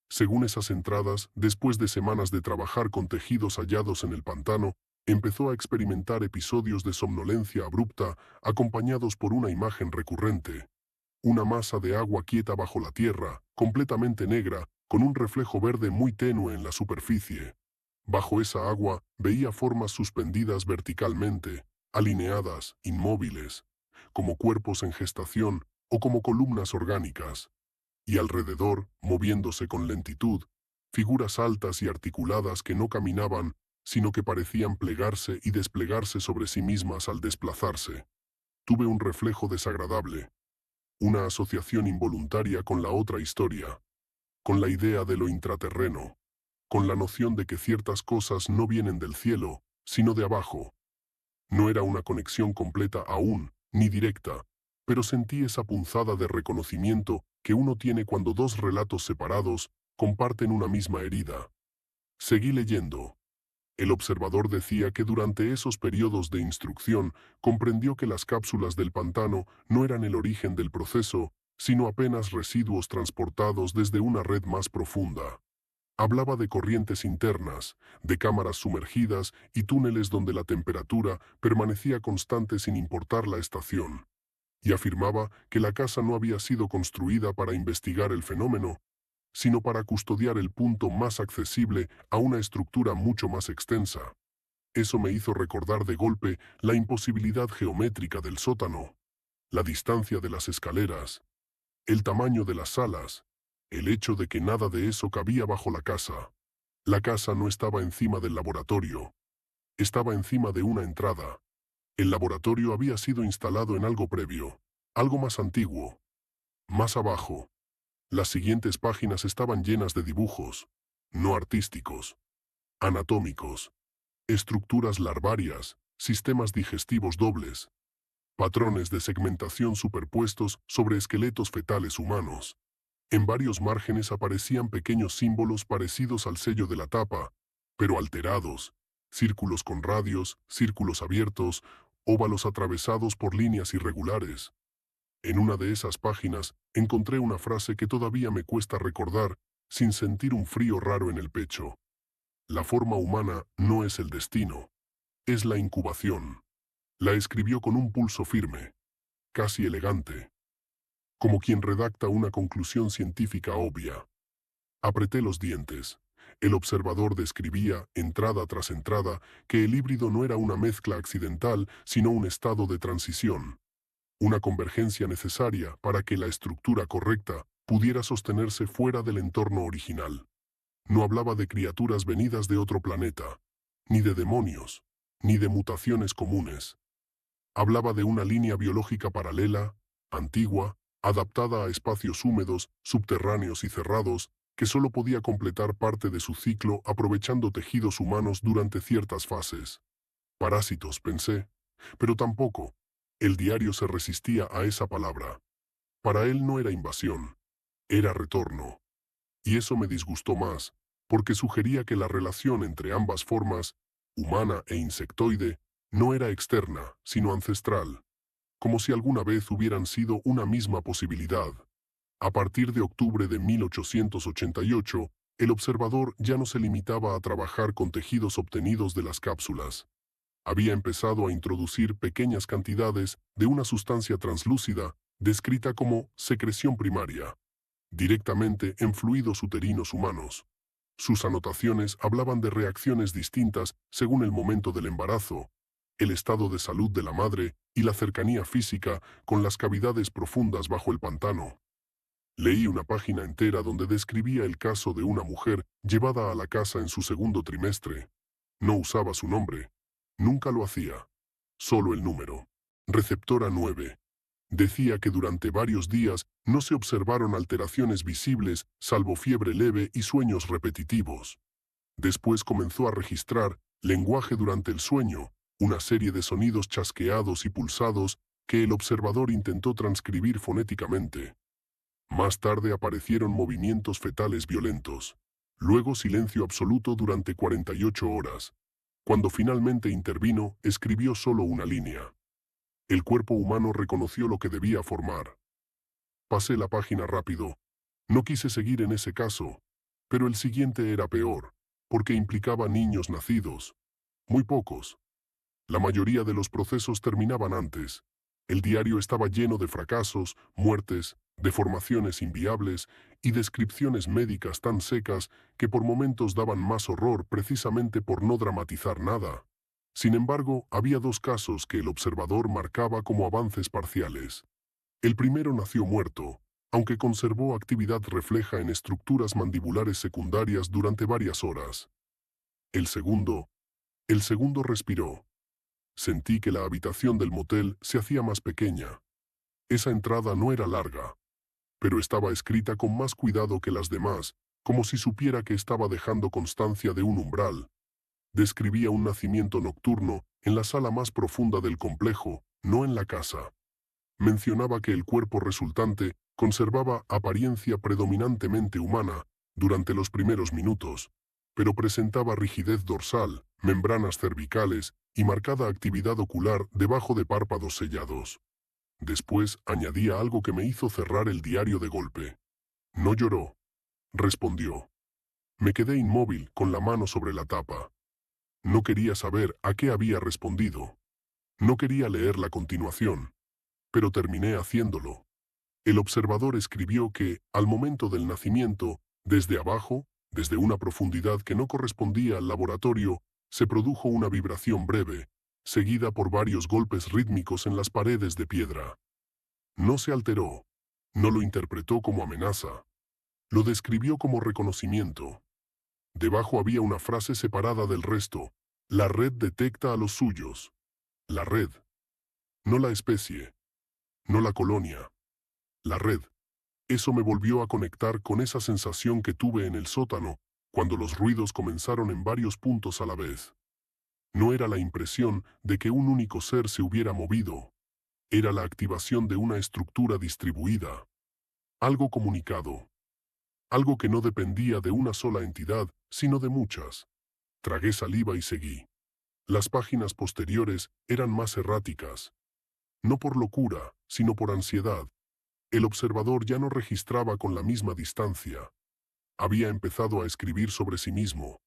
Según esas entradas, después de semanas de trabajar con tejidos hallados en el pantano, empezó a experimentar episodios de somnolencia abrupta, acompañados por una imagen recurrente. Una masa de agua quieta bajo la tierra, completamente negra, con un reflejo verde muy tenue en la superficie. Bajo esa agua, veía formas suspendidas verticalmente, alineadas, inmóviles, como cuerpos en gestación o como columnas orgánicas. Y alrededor, moviéndose con lentitud, figuras altas y articuladas que no caminaban, sino que parecían plegarse y desplegarse sobre sí mismas al desplazarse. Tuve un reflejo desagradable, una asociación involuntaria con la otra historia, con la idea de lo intraterreno, con la noción de que ciertas cosas no vienen del cielo, sino de abajo. No era una conexión completa aún, ni directa, pero sentí esa punzada de reconocimiento que uno tiene cuando dos relatos separados comparten una misma herida. Seguí leyendo. El observador decía que durante esos periodos de instrucción comprendió que las cápsulas del pantano no eran el origen del proceso, sino apenas residuos transportados desde una red más profunda. Hablaba de corrientes internas, de cámaras sumergidas y túneles donde la temperatura permanecía constante sin importar la estación. Y afirmaba que la casa no había sido construida para investigar el fenómeno, sino para custodiar el punto más accesible a una estructura mucho más extensa. Eso me hizo recordar de golpe la imposibilidad geométrica del sótano, la distancia de las escaleras, el tamaño de las salas, el hecho de que nada de eso cabía bajo la casa. La casa no estaba encima del laboratorio, estaba encima de una entrada. El laboratorio había sido instalado en algo previo, algo más antiguo. Más abajo, las siguientes páginas estaban llenas de dibujos, no artísticos, anatómicos, estructuras larvarias, sistemas digestivos dobles, patrones de segmentación superpuestos sobre esqueletos fetales humanos. En varios márgenes aparecían pequeños símbolos parecidos al sello de la tapa, pero alterados, círculos con radios, círculos abiertos, óvalos atravesados por líneas irregulares. En una de esas páginas encontré una frase que todavía me cuesta recordar sin sentir un frío raro en el pecho. La forma humana no es el destino, es la incubación. La escribió con un pulso firme, casi elegante, como quien redacta una conclusión científica obvia. Apreté los dientes. El observador describía, entrada tras entrada, que el híbrido no era una mezcla accidental, sino un estado de transición. Una convergencia necesaria para que la estructura correcta pudiera sostenerse fuera del entorno original. No hablaba de criaturas venidas de otro planeta, ni de demonios, ni de mutaciones comunes. Hablaba de una línea biológica paralela, antigua, adaptada a espacios húmedos, subterráneos y cerrados, que solo podía completar parte de su ciclo aprovechando tejidos humanos durante ciertas fases. Parásitos, pensé, pero tampoco. El diario se resistía a esa palabra. Para él no era invasión, era retorno. Y eso me disgustó más, porque sugería que la relación entre ambas formas, humana e insectoide, no era externa, sino ancestral, como si alguna vez hubieran sido una misma posibilidad. A partir de octubre de 1888, el observador ya no se limitaba a trabajar con tejidos obtenidos de las cápsulas. Había empezado a introducir pequeñas cantidades de una sustancia translúcida, descrita como secreción primaria, directamente en fluidos uterinos humanos. Sus anotaciones hablaban de reacciones distintas según el momento del embarazo, el estado de salud de la madre y la cercanía física con las cavidades profundas bajo el pantano. Leí una página entera donde describía el caso de una mujer llevada a la casa en su segundo trimestre. No usaba su nombre. Nunca lo hacía. Solo el número. Receptora 9. Decía que durante varios días no se observaron alteraciones visibles, salvo fiebre leve y sueños repetitivos. Después comenzó a registrar lenguaje durante el sueño, una serie de sonidos chasqueados y pulsados que el observador intentó transcribir fonéticamente. Más tarde aparecieron movimientos fetales violentos. Luego silencio absoluto durante 48 horas. Cuando finalmente intervino, escribió solo una línea. El cuerpo humano reconoció lo que debía formar. Pasé la página rápido. No quise seguir en ese caso, pero el siguiente era peor, porque implicaba niños nacidos. Muy pocos. La mayoría de los procesos terminaban antes. El diario estaba lleno de fracasos, muertes, deformaciones inviables y descripciones médicas tan secas que por momentos daban más horror precisamente por no dramatizar nada. Sin embargo, había dos casos que el observador marcaba como avances parciales. El primero nació muerto, aunque conservó actividad refleja en estructuras mandibulares secundarias durante varias horas. El segundo respiró. Sentí que la habitación del motel se hacía más pequeña. Esa entrada no era larga, pero estaba escrita con más cuidado que las demás, como si supiera que estaba dejando constancia de un umbral. Describía un nacimiento nocturno en la sala más profunda del complejo, no en la casa. Mencionaba que el cuerpo resultante conservaba apariencia predominantemente humana durante los primeros minutos, pero presentaba rigidez dorsal, membranas cervicales y marcada actividad ocular debajo de párpados sellados. Después añadía algo que me hizo cerrar el diario de golpe. No lloró, respondió. Me quedé inmóvil con la mano sobre la tapa. No quería saber a qué había respondido. No quería leer la continuación, pero terminé haciéndolo. El observador escribió que, al momento del nacimiento, desde abajo, desde una profundidad que no correspondía al laboratorio, se produjo una vibración breve, seguida por varios golpes rítmicos en las paredes de piedra. No se alteró. No lo interpretó como amenaza. Lo describió como reconocimiento. Debajo había una frase separada del resto. La red detecta a los suyos. La red. No la especie. No la colonia. La red. Eso me volvió a conectar con esa sensación que tuve en el sótano, cuando los ruidos comenzaron en varios puntos a la vez. No era la impresión de que un único ser se hubiera movido. Era la activación de una estructura distribuida. Algo comunicado. Algo que no dependía de una sola entidad, sino de muchas. Tragué saliva y seguí. Las páginas posteriores eran más erráticas. No por locura, sino por ansiedad. El observador ya no registraba con la misma distancia. Había empezado a escribir sobre sí mismo.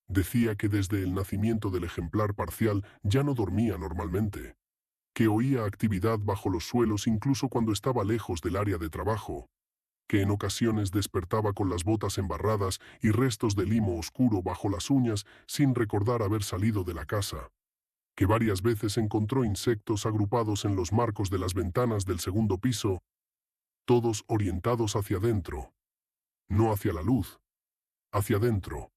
Decía que desde el nacimiento del ejemplar parcial ya no dormía normalmente. Que oía actividad bajo los suelos incluso cuando estaba lejos del área de trabajo. Que en ocasiones despertaba con las botas embarradas y restos de limo oscuro bajo las uñas sin recordar haber salido de la casa. Que varias veces encontró insectos agrupados en los marcos de las ventanas del segundo piso, todos orientados hacia adentro, no hacia la luz. hacia adentro.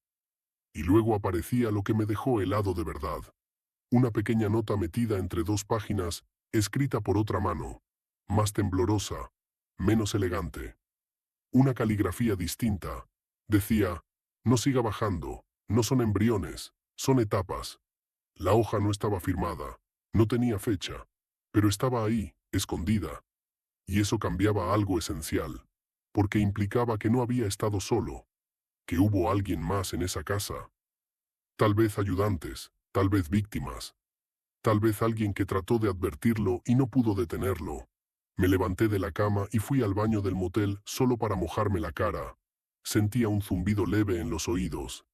Y luego aparecía lo que me dejó helado de verdad. Una pequeña nota metida entre dos páginas, escrita por otra mano, más temblorosa, menos elegante. Una caligrafía distinta. Decía, no siga bajando, no son embriones, son etapas. La hoja no estaba firmada, no tenía fecha, pero estaba ahí, escondida. Y eso cambiaba algo esencial, porque implicaba que no había estado solo, que hubo alguien más en esa casa. Tal vez ayudantes, tal vez víctimas, tal vez alguien que trató de advertirlo y no pudo detenerlo. Me levanté de la cama y fui al baño del motel solo para mojarme la cara. Sentía un zumbido leve en los oídos.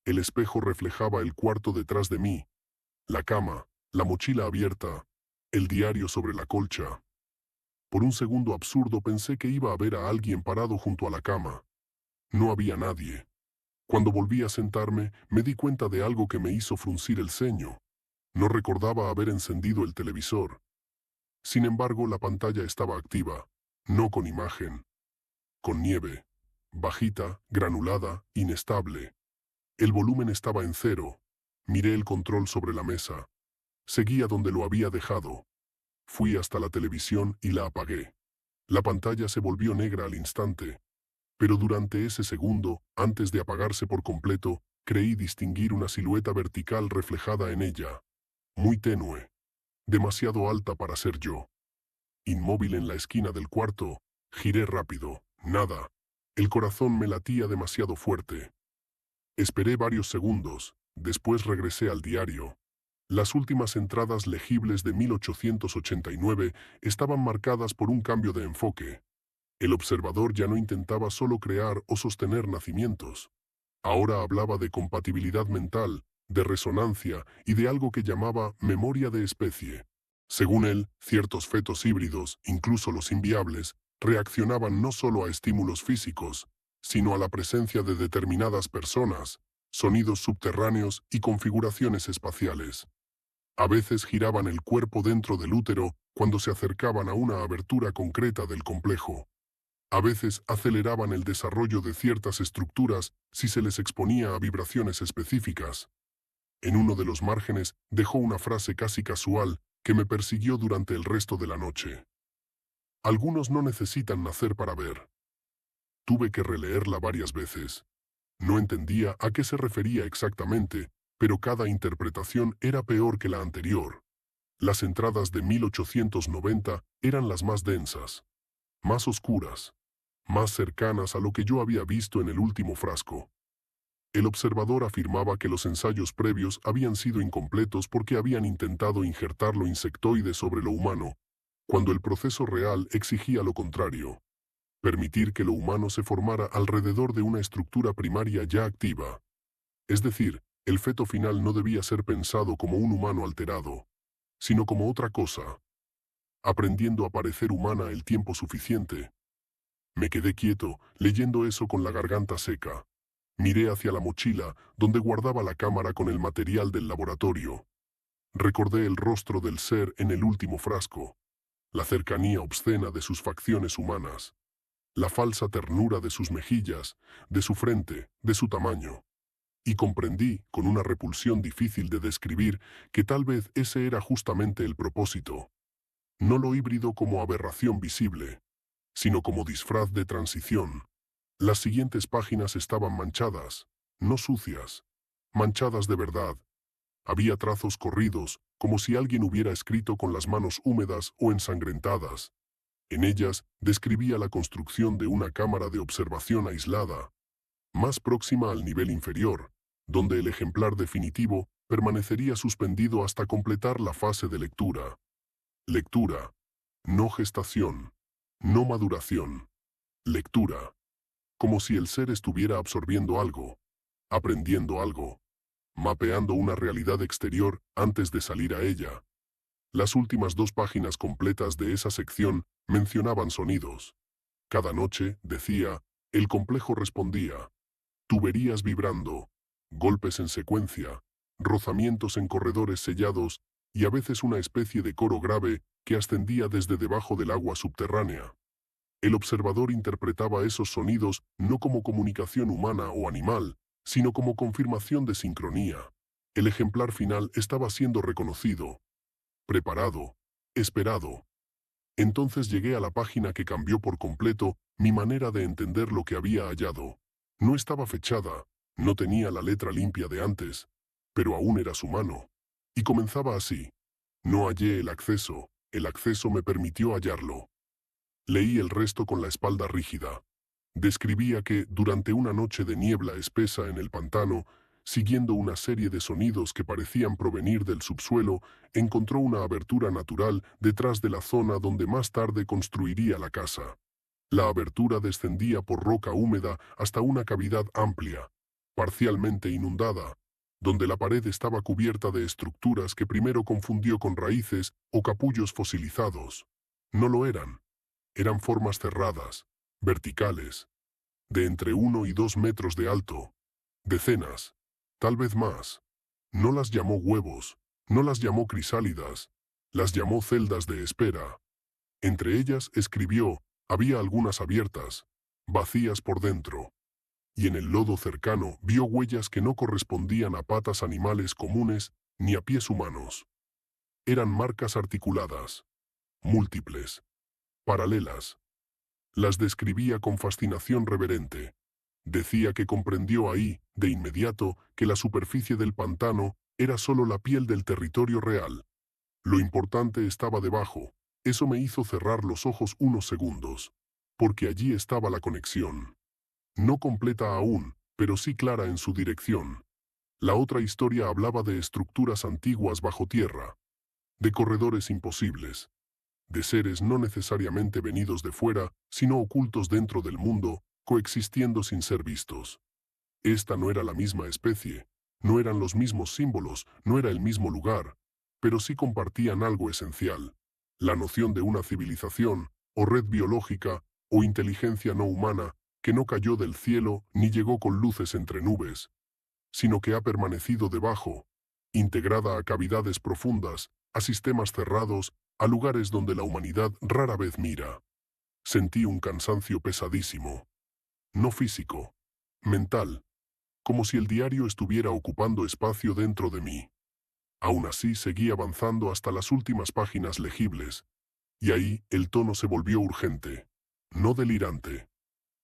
El espejo reflejaba el cuarto detrás de mí, la cama, la mochila abierta, el diario sobre la colcha. Por un segundo absurdo pensé que iba a ver a alguien parado junto a la cama. No había nadie. Cuando volví a sentarme, me di cuenta de algo que me hizo fruncir el ceño. No recordaba haber encendido el televisor. Sin embargo, la pantalla estaba activa, no con imagen, con nieve, bajita, granulada, inestable. El volumen estaba en cero. Miré el control sobre la mesa. Seguía donde lo había dejado. Fui hasta la televisión y la apagué. La pantalla se volvió negra al instante. Pero durante ese segundo, antes de apagarse por completo, creí distinguir una silueta vertical reflejada en ella. Muy tenue. Demasiado alta para ser yo. Inmóvil en la esquina del cuarto, giré rápido. Nada. El corazón me latía demasiado fuerte. Esperé varios segundos. Después regresé al diario. Las últimas entradas legibles de 1889 estaban marcadas por un cambio de enfoque. El observador ya no intentaba solo crear o sostener nacimientos. Ahora hablaba de compatibilidad mental, de resonancia y de algo que llamaba memoria de especie. Según él, ciertos fetos híbridos, incluso los inviables, reaccionaban no solo a estímulos físicos, sino a la presencia de determinadas personas, sonidos subterráneos y configuraciones espaciales. A veces giraban el cuerpo dentro del útero cuando se acercaban a una abertura concreta del complejo. A veces aceleraban el desarrollo de ciertas estructuras si se les exponía a vibraciones específicas. En uno de los márgenes dejó una frase casi casual que me persiguió durante el resto de la noche. Algunos no necesitan nacer para ver. Tuve que releerla varias veces. No entendía a qué se refería exactamente, pero cada interpretación era peor que la anterior. Las entradas de 1890 eran las más densas, más oscuras, más cercanas a lo que yo había visto en el último frasco. El observador afirmaba que los ensayos previos habían sido incompletos porque habían intentado injertar lo insectoide sobre lo humano, cuando el proceso real exigía lo contrario: permitir que lo humano se formara alrededor de una estructura primaria ya activa. Es decir, el feto final no debía ser pensado como un humano alterado, sino como otra cosa, aprendiendo a parecer humana el tiempo suficiente. Me quedé quieto, leyendo eso con la garganta seca. Miré hacia la mochila, donde guardaba la cámara con el material del laboratorio. Recordé el rostro del ser en el último frasco, la cercanía obscena de sus facciones humanas, la falsa ternura de sus mejillas, de su frente, de su tamaño. Y comprendí, con una repulsión difícil de describir, que tal vez ese era justamente el propósito. No lo híbrido como aberración visible, sino como disfraz de transición. Las siguientes páginas estaban manchadas, no sucias, manchadas de verdad. Había trazos corridos, como si alguien hubiera escrito con las manos húmedas o ensangrentadas. En ellas describía la construcción de una cámara de observación aislada, más próxima al nivel inferior, donde el ejemplar definitivo permanecería suspendido hasta completar la fase de lectura. Lectura, no gestación, no maduración. Lectura. Como si el ser estuviera absorbiendo algo, aprendiendo algo, mapeando una realidad exterior antes de salir a ella. Las últimas 2 páginas completas de esa sección mencionaban sonidos. Cada noche, decía, el complejo respondía. Tuberías vibrando, golpes en secuencia, rozamientos en corredores sellados y a veces una especie de coro grave que ascendía desde debajo del agua subterránea. El observador interpretaba esos sonidos no como comunicación humana o animal, sino como confirmación de sincronía. El ejemplar final estaba siendo reconocido, preparado, esperado. Entonces llegué a la página que cambió por completo mi manera de entender lo que había hallado. No estaba fechada, no tenía la letra limpia de antes, pero aún era su mano. Y comenzaba así. No hallé el acceso me permitió hallarlo. Leí el resto con la espalda rígida. Describía que, durante una noche de niebla espesa en el pantano, siguiendo una serie de sonidos que parecían provenir del subsuelo, encontró una abertura natural detrás de la zona donde más tarde construiría la casa. La abertura descendía por roca húmeda hasta una cavidad amplia, parcialmente inundada, donde la pared estaba cubierta de estructuras que primero confundió con raíces o capullos fosilizados. No lo eran. Eran formas cerradas, verticales, de entre 1 y 2 metros de alto. Decenas, tal vez más. No las llamó huevos, no las llamó crisálidas, las llamó celdas de espera. Entre ellas, escribió, había algunas abiertas, vacías por dentro. Y en el lodo cercano vio huellas que no correspondían a patas animales comunes ni a pies humanos. Eran marcas articuladas, múltiples, paralelas. Las describía con fascinación reverente. Decía que comprendió ahí, de inmediato, que la superficie del pantano era solo la piel del territorio real. Lo importante estaba debajo. Eso me hizo cerrar los ojos unos segundos, porque allí estaba la conexión. No completa aún, pero sí clara en su dirección. La otra historia hablaba de estructuras antiguas bajo tierra, de corredores imposibles, de seres no necesariamente venidos de fuera, sino ocultos dentro del mundo, coexistiendo sin ser vistos. Esta no era la misma especie, no eran los mismos símbolos, no era el mismo lugar, pero sí compartían algo esencial, la noción de una civilización, o red biológica, o inteligencia no humana, que no cayó del cielo ni llegó con luces entre nubes, sino que ha permanecido debajo, integrada a cavidades profundas, a sistemas cerrados, a lugares donde la humanidad rara vez mira. Sentí un cansancio pesadísimo. No físico, mental, como si el diario estuviera ocupando espacio dentro de mí. Aún así seguí avanzando hasta las últimas páginas legibles, y ahí el tono se volvió urgente, no delirante.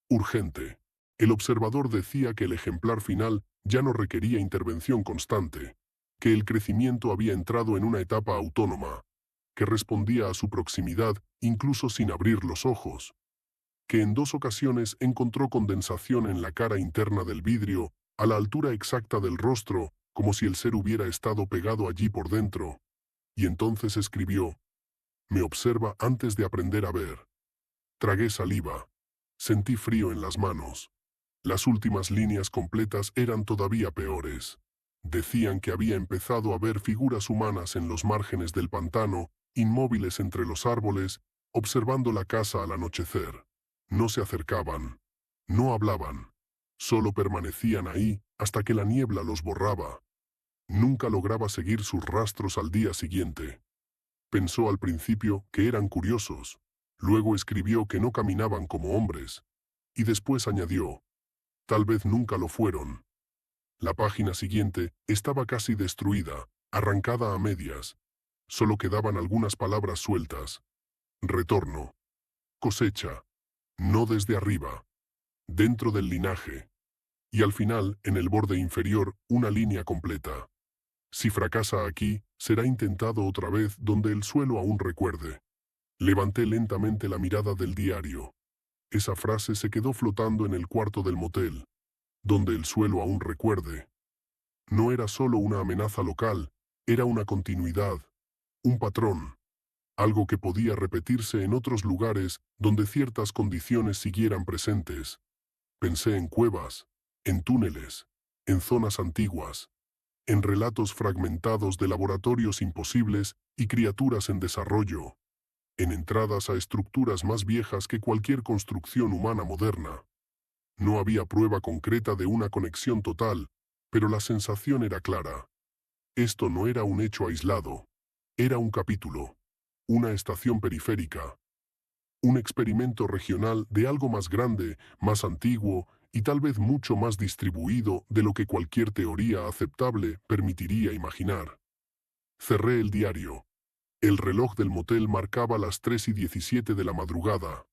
Urgente. El observador decía que el ejemplar final ya no requería intervención constante, que el crecimiento había entrado en una etapa autónoma, que respondía a su proximidad incluso sin abrir los ojos, que en 2 ocasiones encontró condensación en la cara interna del vidrio, a la altura exacta del rostro, como si el ser hubiera estado pegado allí por dentro. Y entonces escribió, me observa antes de aprender a ver. Tragué saliva. Sentí frío en las manos. Las últimas líneas completas eran todavía peores. Decían que había empezado a ver figuras humanas en los márgenes del pantano, inmóviles entre los árboles, observando la casa al anochecer. No se acercaban. No hablaban. Solo permanecían ahí hasta que la niebla los borraba. Nunca lograba seguir sus rastros al día siguiente. Pensó al principio que eran curiosos. Luego escribió que no caminaban como hombres. Y después añadió, tal vez nunca lo fueron. La página siguiente estaba casi destruida, arrancada a medias. Solo quedaban algunas palabras sueltas. Retorno. Cosecha. No desde arriba. Dentro del linaje. Y al final, en el borde inferior, una línea completa. Si fracasa aquí, será intentado otra vez donde el suelo aún recuerde. Levanté lentamente la mirada del diario. Esa frase se quedó flotando en el cuarto del motel, donde el suelo aún recuerde. No era solo una amenaza local, era una continuidad, un patrón, algo que podía repetirse en otros lugares donde ciertas condiciones siguieran presentes. Pensé en cuevas, en túneles, en zonas antiguas, en relatos fragmentados de laboratorios imposibles y criaturas en desarrollo, en entradas a estructuras más viejas que cualquier construcción humana moderna. No había prueba concreta de una conexión total, pero la sensación era clara. Esto no era un hecho aislado. Era un capítulo, una estación periférica, Un experimento regional de algo más grande, más antiguo y tal vez mucho más distribuido de lo que cualquier teoría aceptable permitiría imaginar. Cerré el diario. El reloj del motel marcaba las 3:17 de la madrugada.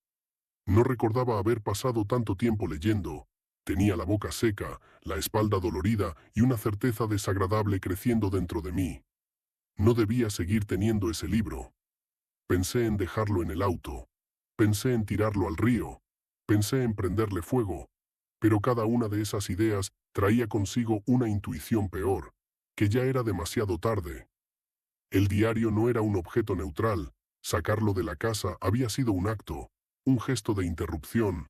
No recordaba haber pasado tanto tiempo leyendo. Tenía la boca seca, la espalda dolorida y una certeza desagradable creciendo dentro de mí. No debía seguir teniendo ese libro. Pensé en dejarlo en el auto. Pensé en tirarlo al río. Pensé en prenderle fuego. Pero cada una de esas ideas traía consigo una intuición peor, que ya era demasiado tarde. El diario no era un objeto neutral. Sacarlo de la casa había sido un acto, un gesto de interrupción,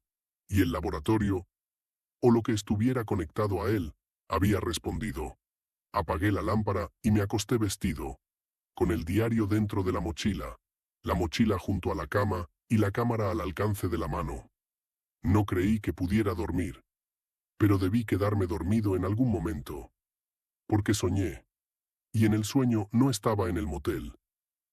y el laboratorio, o lo que estuviera conectado a él, había respondido. Apagué la lámpara y me acosté vestido, con el diario dentro de la mochila junto a la cama y la cámara al alcance de la mano. No creí que pudiera dormir, pero debí quedarme dormido en algún momento, porque soñé, y en el sueño no estaba en el motel.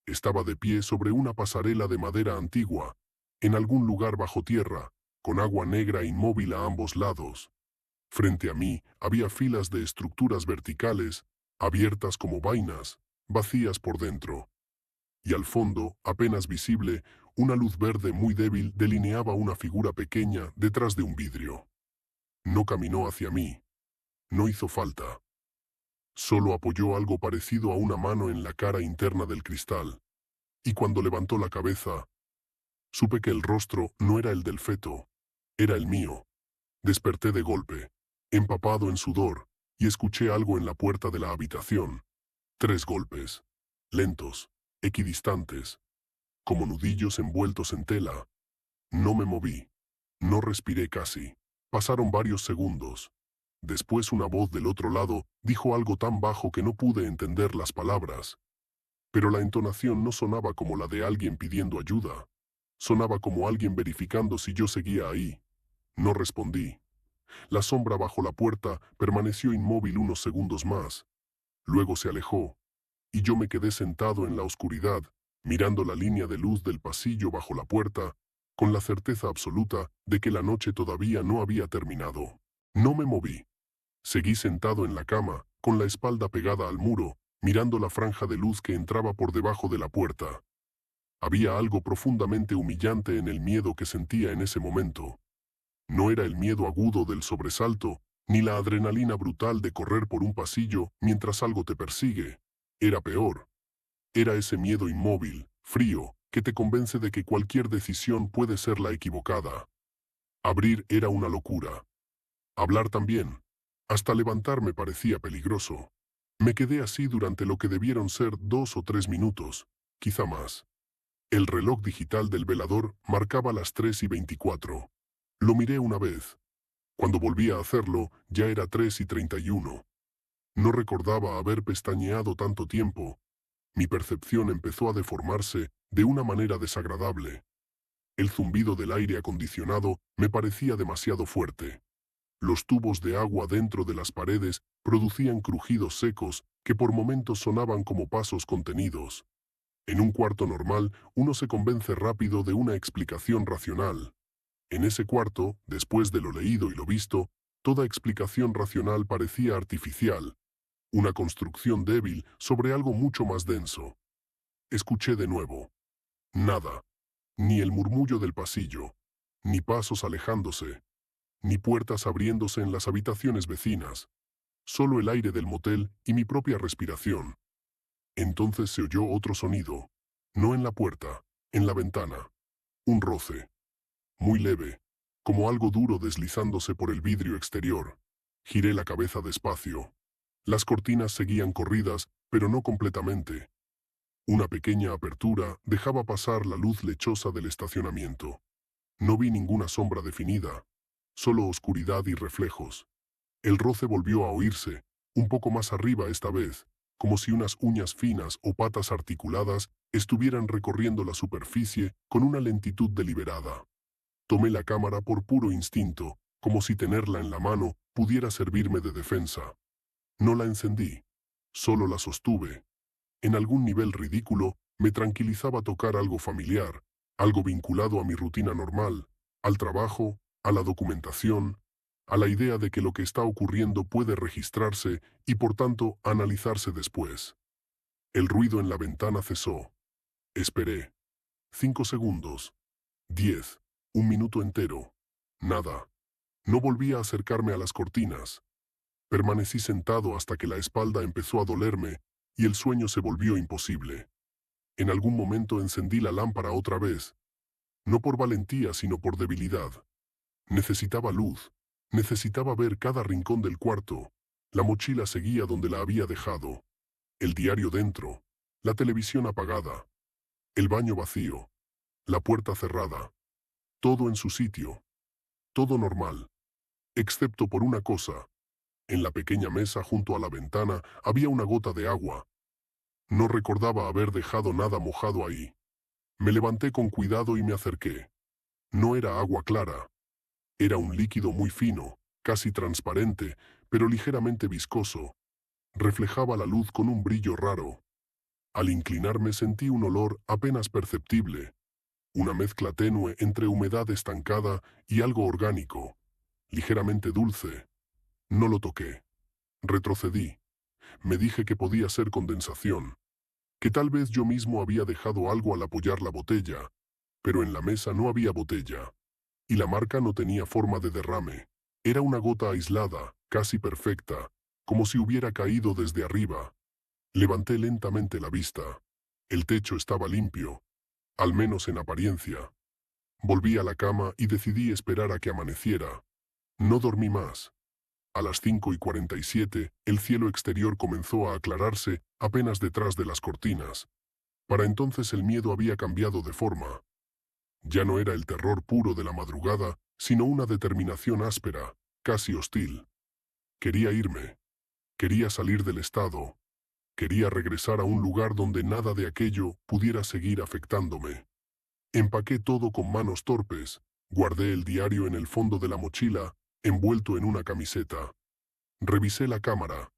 Estaba de pie sobre una pasarela de madera antigua, en algún lugar bajo tierra, con agua negra inmóvil a ambos lados. Frente a mí había filas de estructuras verticales, abiertas como vainas, vacías por dentro. Y al fondo, apenas visible, una luz verde muy débil delineaba una figura pequeña detrás de un vidrio. No caminó hacia mí. No hizo falta. Solo apoyó algo parecido a una mano en la cara interna del cristal. Y cuando levantó la cabeza, supe que el rostro no era el del feto, era el mío. Desperté de golpe, empapado en sudor, y escuché algo en la puerta de la habitación. 3 golpes, lentos, equidistantes, como nudillos envueltos en tela. No me moví, no respiré casi. Pasaron varios segundos. Después una voz del otro lado dijo algo tan bajo que no pude entender las palabras. Pero la entonación no sonaba como la de alguien pidiendo ayuda. Sonaba como alguien verificando si yo seguía ahí. No respondí. La sombra bajo la puerta permaneció inmóvil unos segundos más. Luego se alejó, y yo me quedé sentado en la oscuridad, mirando la línea de luz del pasillo bajo la puerta, con la certeza absoluta de que la noche todavía no había terminado. No me moví. Seguí sentado en la cama, con la espalda pegada al muro, mirando la franja de luz que entraba por debajo de la puerta. Había algo profundamente humillante en el miedo que sentía en ese momento. No era el miedo agudo del sobresalto, ni la adrenalina brutal de correr por un pasillo mientras algo te persigue. Era peor. Era ese miedo inmóvil, frío, que te convence de que cualquier decisión puede ser la equivocada. Abrir era una locura. Hablar también. Hasta levantarme parecía peligroso. Me quedé así durante lo que debieron ser 2 o 3 minutos, quizá más. El reloj digital del velador marcaba las 3:24. Lo miré una vez. Cuando volví a hacerlo, ya era 3:31. No recordaba haber pestañeado tanto tiempo. Mi percepción empezó a deformarse de una manera desagradable. El zumbido del aire acondicionado me parecía demasiado fuerte. Los tubos de agua dentro de las paredes producían crujidos secos que por momentos sonaban como pasos contenidos. En un cuarto normal, uno se convence rápido de una explicación racional. En ese cuarto, después de lo leído y lo visto, toda explicación racional parecía artificial, una construcción débil sobre algo mucho más denso. Escuché de nuevo. Nada. Ni el murmullo del pasillo, ni pasos alejándose, ni puertas abriéndose en las habitaciones vecinas. Solo el aire del motel y mi propia respiración. Entonces se oyó otro sonido. No en la puerta, en la ventana. Un roce. Muy leve, como algo duro deslizándose por el vidrio exterior. Giré la cabeza despacio. Las cortinas seguían corridas, pero no completamente. Una pequeña apertura dejaba pasar la luz lechosa del estacionamiento. No vi ninguna sombra definida, solo oscuridad y reflejos. El roce volvió a oírse, un poco más arriba esta vez, como si unas uñas finas o patas articuladas estuvieran recorriendo la superficie con una lentitud deliberada. Tomé la cámara por puro instinto, como si tenerla en la mano pudiera servirme de defensa. No la encendí, solo la sostuve. En algún nivel ridículo, me tranquilizaba tocar algo familiar, Algo vinculado a mi rutina normal, al trabajo, a la documentación, a la idea de que lo que está ocurriendo puede registrarse y por tanto analizarse después. El ruido en la ventana cesó. Esperé. 5 segundos. 10. Un minuto entero. Nada. No volví a acercarme a las cortinas. Permanecí sentado hasta que la espalda empezó a dolerme y el sueño se volvió imposible. En algún momento encendí la lámpara otra vez, no por valentía sino por debilidad. Necesitaba luz, necesitaba ver cada rincón del cuarto. La mochila seguía donde la había dejado. El diario dentro, la televisión apagada, el baño vacío, la puerta cerrada. Todo en su sitio, todo normal, excepto por una cosa. En la pequeña mesa junto a la ventana había una gota de agua. No recordaba haber dejado nada mojado ahí. Me levanté con cuidado y me acerqué. No era agua clara. Era un líquido muy fino, casi transparente, pero ligeramente viscoso. Reflejaba la luz con un brillo raro. Al inclinarme sentí un olor apenas perceptible. Una mezcla tenue entre humedad estancada y algo orgánico. Ligeramente dulce. No lo toqué. Retrocedí. Me dije que podía ser condensación. Que tal vez yo mismo había dejado algo al apoyar la botella. Pero en la mesa no había botella. Y la marca no tenía forma de derrame. Era una gota aislada, casi perfecta, como si hubiera caído desde arriba. Levanté lentamente la vista. El techo estaba limpio, al menos en apariencia. Volví a la cama y decidí esperar a que amaneciera. No dormí más. A las 5:47, el cielo exterior comenzó a aclararse apenas detrás de las cortinas. Para entonces el miedo había cambiado de forma. Ya no era el terror puro de la madrugada, sino una determinación áspera, casi hostil. Quería irme. Quería salir del estado. Quería regresar a un lugar donde nada de aquello pudiera seguir afectándome. Empaqué todo con manos torpes. Guardé el diario en el fondo de la mochila, envuelto en una camiseta. Revisé la cámara.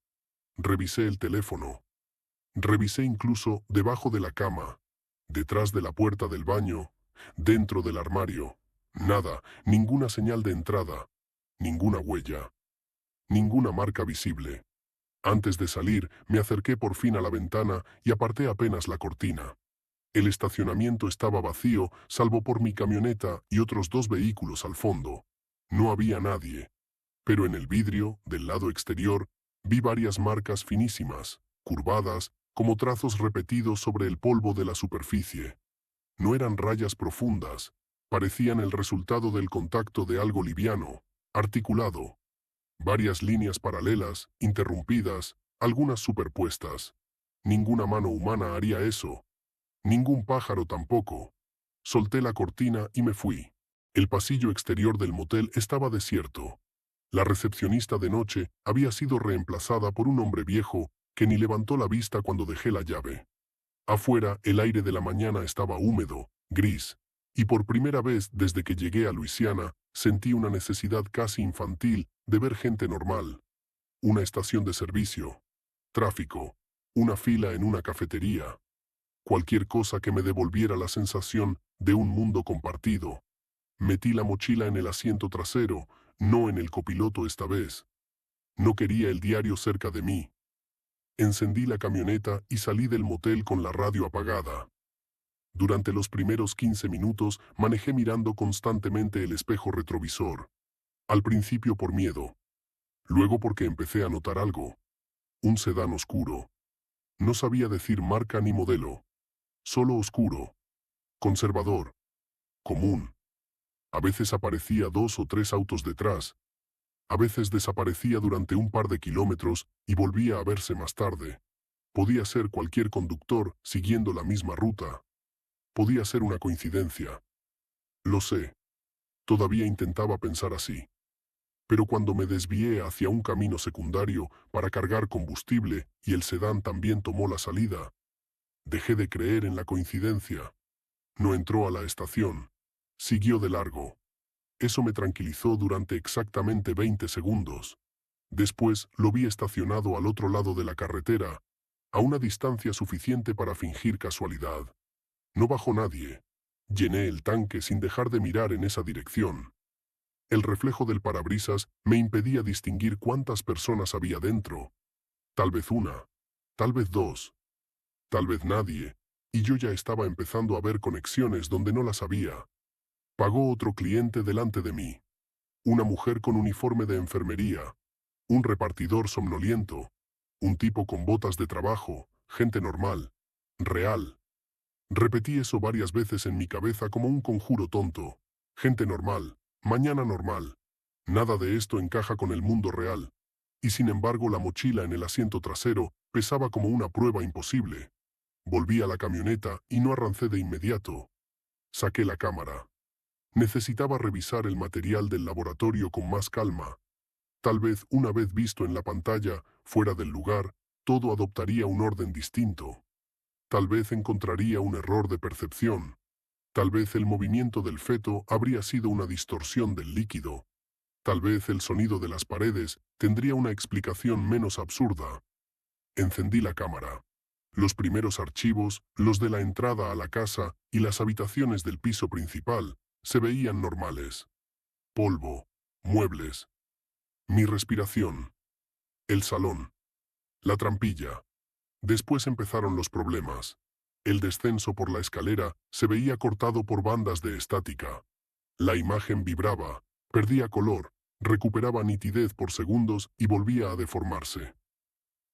Revisé el teléfono. Revisé incluso debajo de la cama, detrás de la puerta del baño, dentro del armario. Nada, ninguna señal de entrada, ninguna huella, ninguna marca visible. Antes de salir, me acerqué por fin a la ventana y aparté apenas la cortina. El estacionamiento estaba vacío, salvo por mi camioneta y otros 2 vehículos al fondo. No había nadie. Pero en el vidrio, del lado exterior, vi varias marcas finísimas, curvadas, como trazos repetidos sobre el polvo de la superficie. No eran rayas profundas, parecían el resultado del contacto de algo liviano, articulado. Varias líneas paralelas, interrumpidas, algunas superpuestas. Ninguna mano humana haría eso. Ningún pájaro tampoco. Solté la cortina y me fui. El pasillo exterior del motel estaba desierto. La recepcionista de noche había sido reemplazada por un hombre viejo que ni levantó la vista cuando dejé la llave. Afuera, el aire de la mañana estaba húmedo, gris, y por primera vez desde que llegué a Luisiana, sentí una necesidad casi infantil de ver gente normal. Una estación de servicio, tráfico, una fila en una cafetería. Cualquier cosa que me devolviera la sensación de un mundo compartido. Metí la mochila en el asiento trasero, no en el copiloto esta vez. No quería el diario cerca de mí. Encendí la camioneta y salí del motel con la radio apagada. Durante los primeros 15 minutos manejé mirando constantemente el espejo retrovisor. Al principio por miedo. Luego porque empecé a notar algo. Un sedán oscuro. No sabía decir marca ni modelo. Solo oscuro. Conservador. Común. A veces aparecía 2 o 3 autos detrás. A veces desaparecía durante un par de kilómetros y volvía a verse más tarde. Podía ser cualquier conductor siguiendo la misma ruta. Podía ser una coincidencia. Lo sé. Todavía intentaba pensar así. Pero cuando me desvié hacia un camino secundario para cargar combustible y el sedán también tomó la salida, dejé de creer en la coincidencia. No entró a la estación. Siguió de largo. Eso me tranquilizó durante exactamente 20 segundos. Después lo vi estacionado al otro lado de la carretera, a una distancia suficiente para fingir casualidad. No bajó nadie. Llené el tanque sin dejar de mirar en esa dirección. El reflejo del parabrisas me impedía distinguir cuántas personas había dentro. Tal vez una, tal vez dos, tal vez nadie, y yo ya estaba empezando a ver conexiones donde no las había. Pagó otro cliente delante de mí. Una mujer con uniforme de enfermería, un repartidor somnoliento, un tipo con botas de trabajo, gente normal, real. Repetí eso varias veces en mi cabeza como un conjuro tonto. Gente normal, mañana normal. Nada de esto encaja con el mundo real. Y sin embargo la mochila en el asiento trasero pesaba como una prueba imposible. Volví a la camioneta y no arrancé de inmediato. Saqué la cámara. Necesitaba revisar el material del laboratorio con más calma. Tal vez una vez visto en la pantalla, fuera del lugar, todo adoptaría un orden distinto. Tal vez encontraría un error de percepción. Tal vez el movimiento del feto habría sido una distorsión del líquido. Tal vez el sonido de las paredes tendría una explicación menos absurda. Encendí la cámara. Los primeros archivos, los de la entrada a la casa y las habitaciones del piso principal, se veían normales. Polvo, muebles, mi respiración, el salón, la trampilla. Después empezaron los problemas. El descenso por la escalera se veía cortado por bandas de estática. La imagen vibraba, perdía color, recuperaba nitidez por segundos y volvía a deformarse.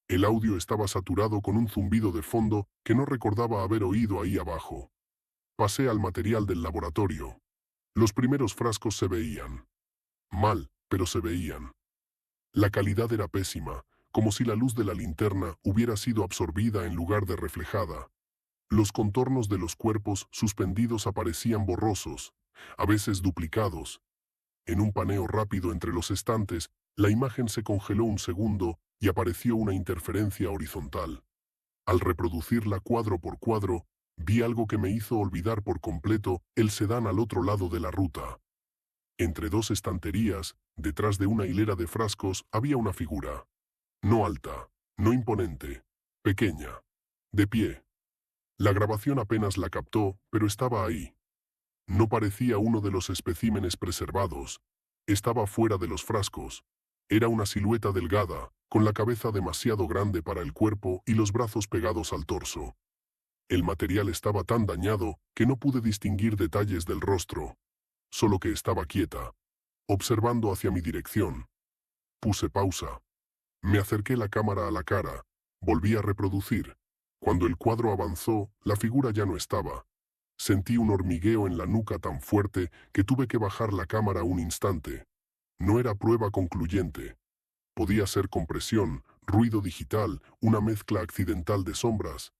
El audio estaba saturado con un zumbido de fondo que no recordaba haber oído ahí abajo. Pasé al material del laboratorio. Los primeros frascos se veían. Mal, pero se veían. La calidad era pésima, como si la luz de la linterna hubiera sido absorbida en lugar de reflejada. Los contornos de los cuerpos suspendidos aparecían borrosos, a veces duplicados. En un paneo rápido entre los estantes, la imagen se congeló un segundo y apareció una interferencia horizontal. Al reproducirla cuadro por cuadro, vi algo que me hizo olvidar por completo el sedán al otro lado de la ruta. Entre dos estanterías, detrás de una hilera de frascos, había una figura. No alta, no imponente, pequeña, de pie. La grabación apenas la captó, pero estaba ahí. No parecía uno de los especímenes preservados. Estaba fuera de los frascos. Era una silueta delgada, con la cabeza demasiado grande para el cuerpo y los brazos pegados al torso. El material estaba tan dañado que no pude distinguir detalles del rostro. Solo que estaba quieta, observando hacia mi dirección. Puse pausa. Me acerqué la cámara a la cara. Volví a reproducir. Cuando el cuadro avanzó, la figura ya no estaba. Sentí un hormigueo en la nuca tan fuerte que tuve que bajar la cámara un instante. No era prueba concluyente. Podía ser compresión, ruido digital, una mezcla accidental de sombras.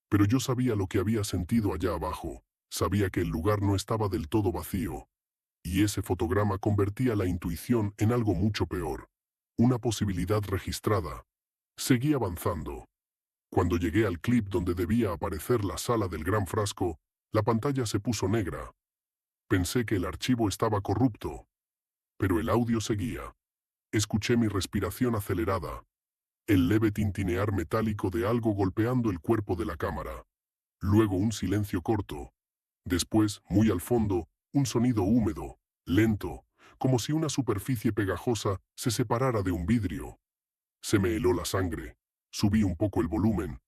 Pero yo sabía lo que había sentido allá abajo. Sabía que el lugar no estaba del todo vacío. Y ese fotograma convertía la intuición en algo mucho peor. Una posibilidad registrada. Seguí avanzando. Cuando llegué al clip donde debía aparecer la sala del gran frasco, la pantalla se puso negra. Pensé que el archivo estaba corrupto. Pero el audio seguía. Escuché mi respiración acelerada. El leve tintinear metálico de algo golpeando el cuerpo de la cámara. Luego un silencio corto. Después, muy al fondo, un sonido húmedo, lento, como si una superficie pegajosa se separara de un vidrio. Se me heló la sangre. Subí un poco el volumen.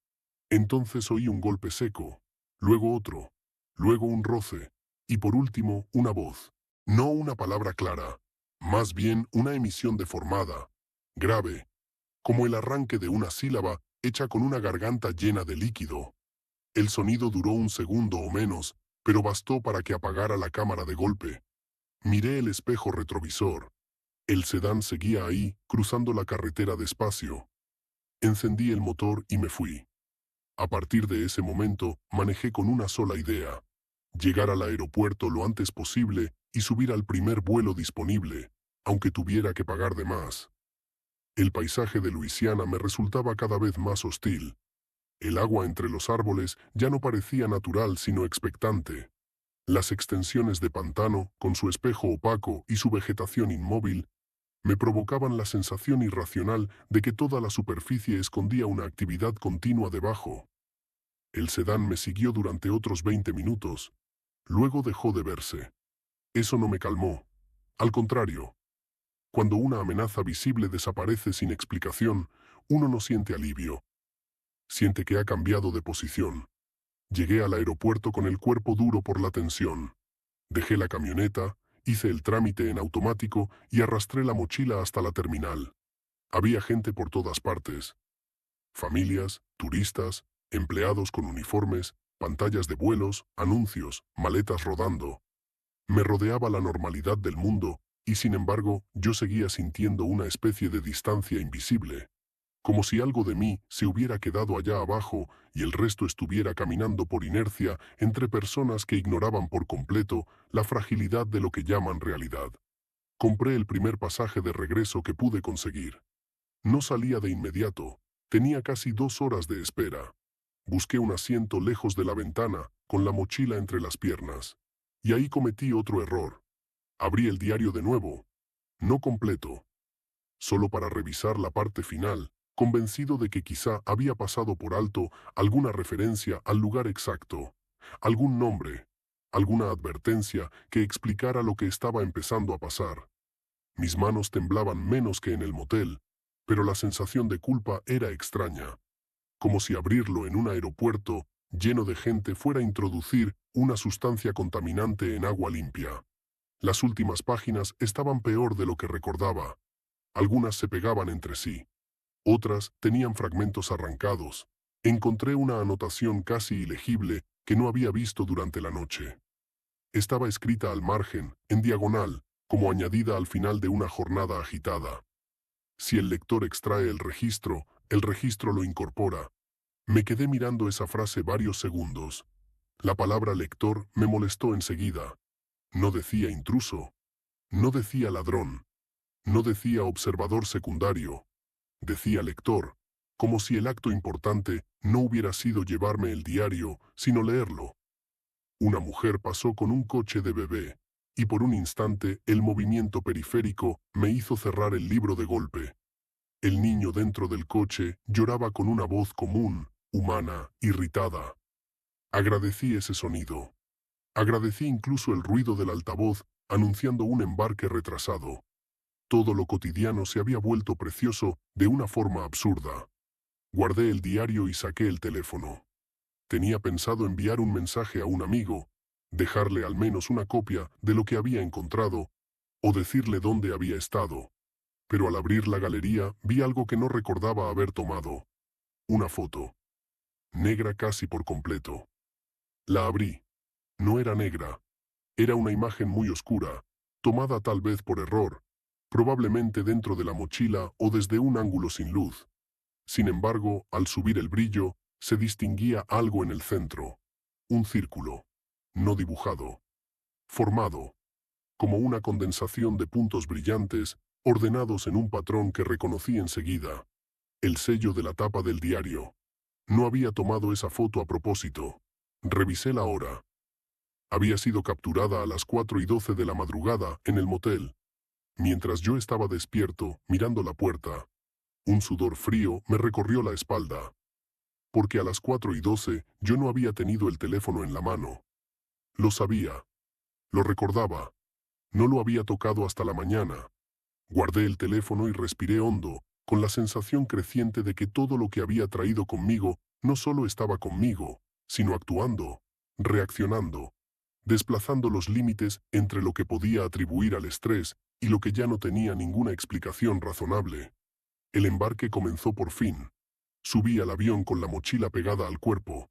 Entonces oí un golpe seco. Luego otro. Luego un roce. Y por último, una voz. No una palabra clara. Más bien una emisión deformada. Grave. Como el arranque de una sílaba hecha con una garganta llena de líquido. El sonido duró un segundo o menos, pero bastó para que apagara la cámara de golpe. Miré el espejo retrovisor. El sedán seguía ahí, cruzando la carretera despacio. Encendí el motor y me fui. A partir de ese momento, manejé con una sola idea. Llegar al aeropuerto lo antes posible y subir al primer vuelo disponible, aunque tuviera que pagar de más. El paisaje de Luisiana me resultaba cada vez más hostil. El agua entre los árboles ya no parecía natural sino expectante. Las extensiones de pantano, con su espejo opaco y su vegetación inmóvil, me provocaban la sensación irracional de que toda la superficie escondía una actividad continua debajo. El sedán me siguió durante otros 20 minutos. Luego dejó de verse. Eso no me calmó. Al contrario, cuando una amenaza visible desaparece sin explicación, uno no siente alivio. Siente que ha cambiado de posición. Llegué al aeropuerto con el cuerpo duro por la tensión. Dejé la camioneta, hice el trámite en automático y arrastré la mochila hasta la terminal. Había gente por todas partes. Familias, turistas, empleados con uniformes, pantallas de vuelos, anuncios, maletas rodando. Me rodeaba la normalidad del mundo, y sin embargo, yo seguía sintiendo una especie de distancia invisible. Como si algo de mí se hubiera quedado allá abajo y el resto estuviera caminando por inercia entre personas que ignoraban por completo la fragilidad de lo que llaman realidad. Compré el primer pasaje de regreso que pude conseguir. No salía de inmediato. Tenía casi 2 horas de espera. Busqué un asiento lejos de la ventana, con la mochila entre las piernas. Y ahí cometí otro error. Abrí el diario de nuevo. No completo. Solo para revisar la parte final, convencido de que quizá había pasado por alto alguna referencia al lugar exacto, algún nombre, alguna advertencia que explicara lo que estaba empezando a pasar. Mis manos temblaban menos que en el motel, pero la sensación de culpa era extraña, como si abrirlo en un aeropuerto lleno de gente fuera a introducir una sustancia contaminante en agua limpia. Las últimas páginas estaban peor de lo que recordaba. Algunas se pegaban entre sí. Otras tenían fragmentos arrancados. Encontré una anotación casi ilegible que no había visto durante la noche. Estaba escrita al margen, en diagonal, como añadida al final de una jornada agitada. Si el lector extrae el registro lo incorpora. Me quedé mirando esa frase varios segundos. La palabra lector me molestó enseguida. No decía intruso. No decía ladrón. No decía observador secundario. Decía lector, como si el acto importante no hubiera sido llevarme el diario, sino leerlo. Una mujer pasó con un coche de bebé, y por un instante el movimiento periférico me hizo cerrar el libro de golpe. El niño dentro del coche lloraba con una voz común, humana, irritada. Agradecí ese sonido. Agradecí incluso el ruido del altavoz, anunciando un embarque retrasado. Todo lo cotidiano se había vuelto precioso de una forma absurda. Guardé el diario y saqué el teléfono. Tenía pensado enviar un mensaje a un amigo, dejarle al menos una copia de lo que había encontrado, o decirle dónde había estado. Pero al abrir la galería vi algo que no recordaba haber tomado. Una foto. Negra casi por completo. La abrí. No era negra. Era una imagen muy oscura, tomada tal vez por error, probablemente dentro de la mochila o desde un ángulo sin luz. Sin embargo, al subir el brillo, se distinguía algo en el centro. Un círculo. No dibujado. Formado. Como una condensación de puntos brillantes, ordenados en un patrón que reconocí enseguida. El sello de la tapa del diario. No había tomado esa foto a propósito. Revisé la hora. Había sido capturada a las 4:12 de la madrugada en el motel. Mientras yo estaba despierto, mirando la puerta, un sudor frío me recorrió la espalda. Porque a las 4:12 yo no había tenido el teléfono en la mano. Lo sabía. Lo recordaba. No lo había tocado hasta la mañana. Guardé el teléfono y respiré hondo, con la sensación creciente de que todo lo que había traído conmigo no solo estaba conmigo, sino actuando, reaccionando, desplazando los límites entre lo que podía atribuir al estrés y lo que ya no tenía ninguna explicación razonable. El embarque comenzó por fin. Subí al avión con la mochila pegada al cuerpo.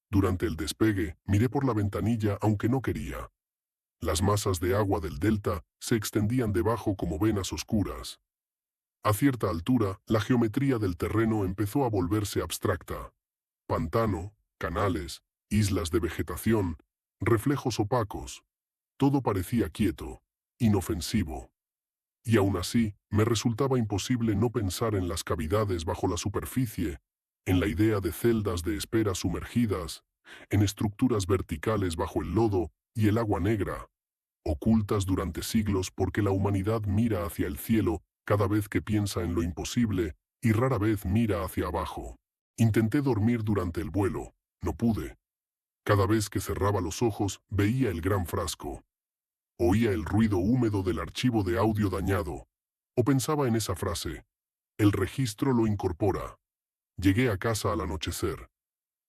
Durante el despegue, miré por la ventanilla aunque no quería. Las masas de agua del delta se extendían debajo como venas oscuras. A cierta altura, la geometría del terreno empezó a volverse abstracta. Pantano, canales, islas de vegetación, reflejos opacos. Todo parecía quieto, inofensivo. Y aún así, me resultaba imposible no pensar en las cavidades bajo la superficie, en la idea de celdas de espera sumergidas, en estructuras verticales bajo el lodo y el agua negra, ocultas durante siglos porque la humanidad mira hacia el cielo cada vez que piensa en lo imposible y rara vez mira hacia abajo. Intenté dormir durante el vuelo, no pude. Cada vez que cerraba los ojos, veía el gran frasco. Oía el ruido húmedo del archivo de audio dañado. O pensaba en esa frase. El registro lo incorpora. Llegué a casa al anochecer.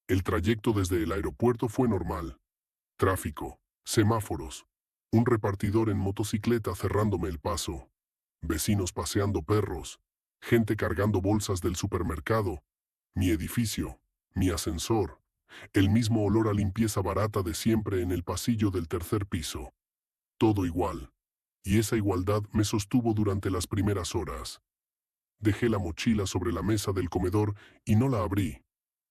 El trayecto desde el aeropuerto fue normal. Tráfico, semáforos, un repartidor en motocicleta cerrándome el paso, vecinos paseando perros, gente cargando bolsas del supermercado, mi edificio, mi ascensor, el mismo olor a limpieza barata de siempre en el pasillo del tercer piso. Todo igual. Y esa igualdad me sostuvo durante las primeras horas. Dejé la mochila sobre la mesa del comedor y no la abrí.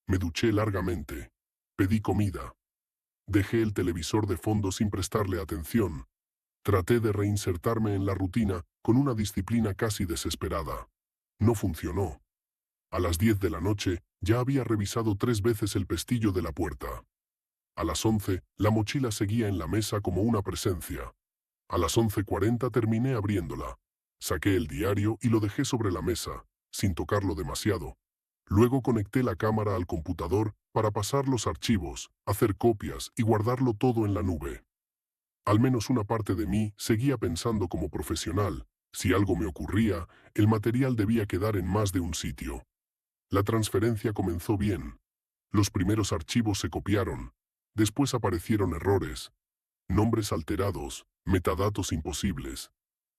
Me duché largamente. Pedí comida. Dejé el televisor de fondo sin prestarle atención. Traté de reinsertarme en la rutina con una disciplina casi desesperada. No funcionó. A las 10 de la noche ya había revisado 3 veces el pestillo de la puerta. A las 11, la mochila seguía en la mesa como una presencia. A las 11:40 terminé abriéndola. Saqué el diario y lo dejé sobre la mesa, sin tocarlo demasiado. Luego conecté la cámara al computador para pasar los archivos, hacer copias y guardarlo todo en la nube. Al menos una parte de mí seguía pensando como profesional. Si algo me ocurría, el material debía quedar en más de un sitio. La transferencia comenzó bien. Los primeros archivos se copiaron. Después aparecieron errores, nombres alterados, metadatos imposibles,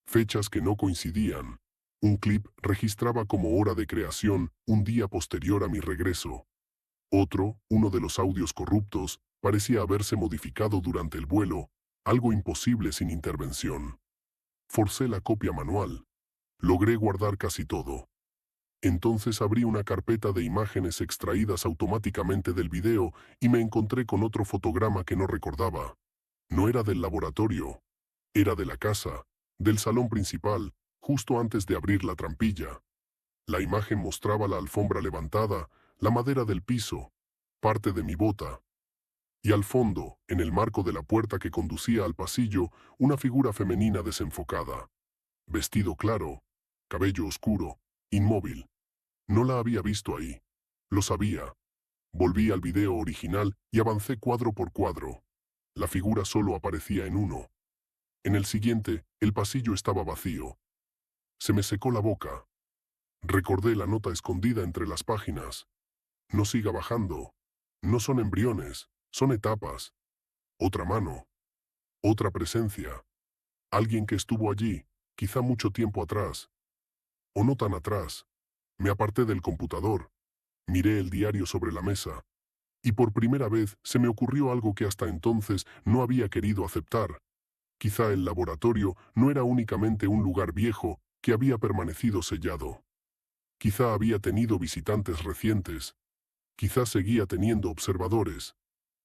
fechas que no coincidían. Un clip registraba como hora de creación un día posterior a mi regreso. Otro, uno de los audios corruptos, parecía haberse modificado durante el vuelo, algo imposible sin intervención. Forcé la copia manual. Logré guardar casi todo. Entonces abrí una carpeta de imágenes extraídas automáticamente del video y me encontré con otro fotograma que no recordaba. No era del laboratorio. Era de la casa, del salón principal, justo antes de abrir la trampilla. La imagen mostraba la alfombra levantada, la madera del piso, parte de mi bota. Y al fondo, en el marco de la puerta que conducía al pasillo, una figura femenina desenfocada. Vestido claro, cabello oscuro, inmóvil. No la había visto ahí. Lo sabía. Volví al video original y avancé cuadro por cuadro. La figura solo aparecía en uno. En el siguiente, el pasillo estaba vacío. Se me secó la boca. Recordé la nota escondida entre las páginas. No siga bajando. No son embriones, son etapas. Otra mano. Otra presencia. Alguien que estuvo allí, quizá mucho tiempo atrás. O no tan atrás. Me aparté del computador. Miré el diario sobre la mesa. Y por primera vez se me ocurrió algo que hasta entonces no había querido aceptar. Quizá el laboratorio no era únicamente un lugar viejo que había permanecido sellado. Quizá había tenido visitantes recientes. Quizá seguía teniendo observadores.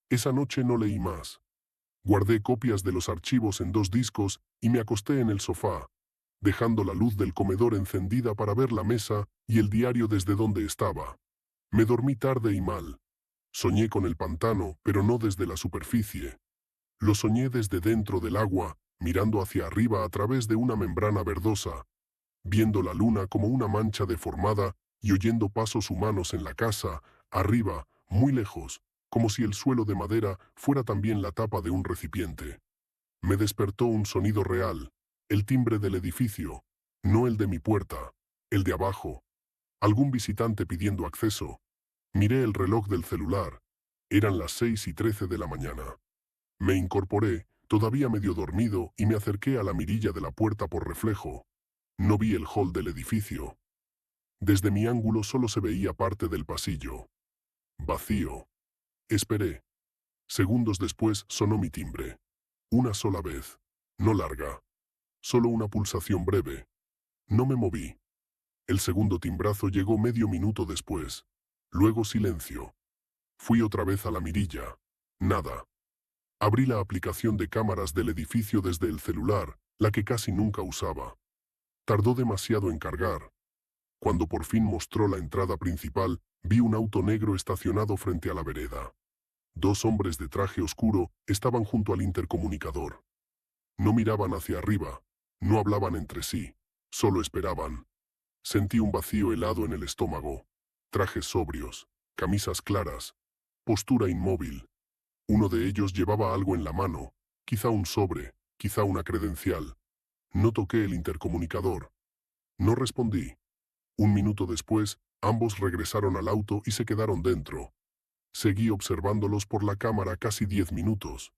Esa noche no leí más. Guardé copias de los archivos en 2 discos y me acosté en el sofá, dejando la luz del comedor encendida para ver la mesa y el diario desde donde estaba. Me dormí tarde y mal. Soñé con el pantano, pero no desde la superficie. Lo soñé desde dentro del agua, mirando hacia arriba a través de una membrana verdosa, viendo la luna como una mancha deformada y oyendo pasos humanos en la casa, arriba, muy lejos, como si el suelo de madera fuera también la tapa de un recipiente. Me despertó un sonido real, el timbre del edificio, no el de mi puerta, el de abajo. Algún visitante pidiendo acceso. Miré el reloj del celular. Eran las 6:13 de la mañana. Me incorporé, todavía medio dormido, y me acerqué a la mirilla de la puerta por reflejo. No vi el hall del edificio. Desde mi ángulo solo se veía parte del pasillo. Vacío. Esperé. Segundos después sonó mi timbre. Una sola vez. No larga. Solo una pulsación breve. No me moví. El segundo timbrazo llegó medio minuto después. Luego silencio. Fui otra vez a la mirilla. Nada. Abrí la aplicación de cámaras del edificio desde el celular, la que casi nunca usaba. Tardó demasiado en cargar. Cuando por fin mostró la entrada principal, vi un auto negro estacionado frente a la vereda. 2 hombres de traje oscuro estaban junto al intercomunicador. No miraban hacia arriba, no hablaban entre sí, solo esperaban. Sentí un vacío helado en el estómago. Trajes sobrios, camisas claras, postura inmóvil. Uno de ellos llevaba algo en la mano, quizá un sobre, quizá una credencial. No toqué el intercomunicador. No respondí. Un minuto después, ambos regresaron al auto y se quedaron dentro. Seguí observándolos por la cámara casi 10 minutos.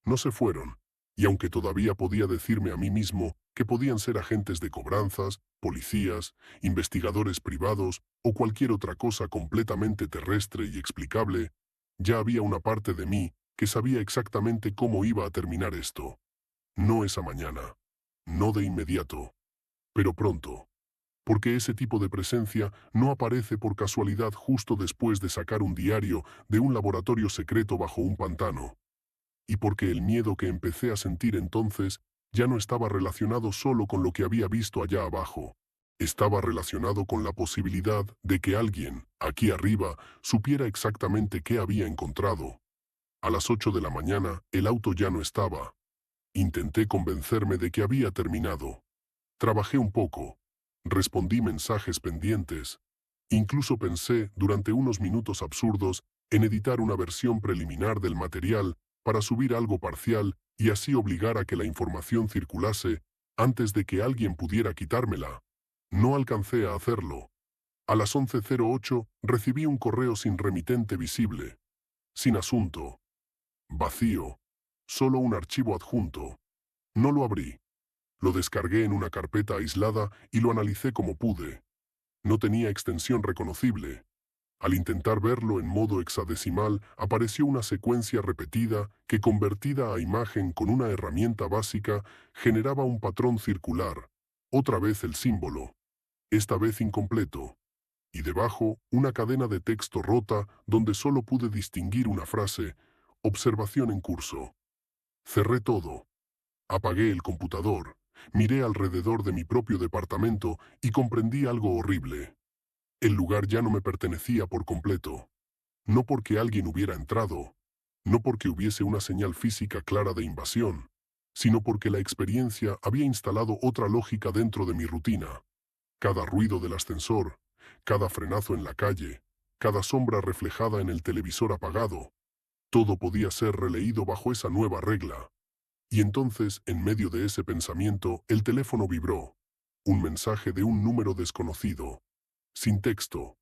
No se fueron, y aunque todavía podía decirme a mí mismo que podían ser agentes de cobranzas, policías, investigadores privados o cualquier otra cosa completamente terrestre y explicable, ya había una parte de mí que sabía exactamente cómo iba a terminar esto. No esa mañana. No de inmediato. Pero pronto. Porque ese tipo de presencia no aparece por casualidad justo después de sacar un diario de un laboratorio secreto bajo un pantano. Y porque el miedo que empecé a sentir entonces ya no estaba relacionado solo con lo que había visto allá abajo. Estaba relacionado con la posibilidad de que alguien, aquí arriba, supiera exactamente qué había encontrado. A las 8 de la mañana, el auto ya no estaba. Intenté convencerme de que había terminado. Trabajé un poco. Respondí mensajes pendientes. Incluso pensé, durante unos minutos absurdos, en editar una versión preliminar del material para subir algo parcial y así obligar a que la información circulase antes de que alguien pudiera quitármela. No alcancé a hacerlo. A las 11:08 recibí un correo sin remitente visible. Sin asunto. Vacío. Solo un archivo adjunto. No lo abrí. Lo descargué en una carpeta aislada y lo analicé como pude. No tenía extensión reconocible. Al intentar verlo en modo hexadecimal, apareció una secuencia repetida que, convertida a imagen con una herramienta básica, generaba un patrón circular. Otra vez el símbolo. Esta vez incompleto. Y debajo, una cadena de texto rota donde solo pude distinguir una frase: observación en curso. Cerré todo. Apagué el computador. Miré alrededor de mi propio departamento y comprendí algo horrible. El lugar ya no me pertenecía por completo. No porque alguien hubiera entrado, no porque hubiese una señal física clara de invasión, sino porque la experiencia había instalado otra lógica dentro de mi rutina. Cada ruido del ascensor, cada frenazo en la calle, cada sombra reflejada en el televisor apagado, todo podía ser releído bajo esa nueva regla. Y entonces, en medio de ese pensamiento, el teléfono vibró. Un mensaje de un número desconocido. Sin texto.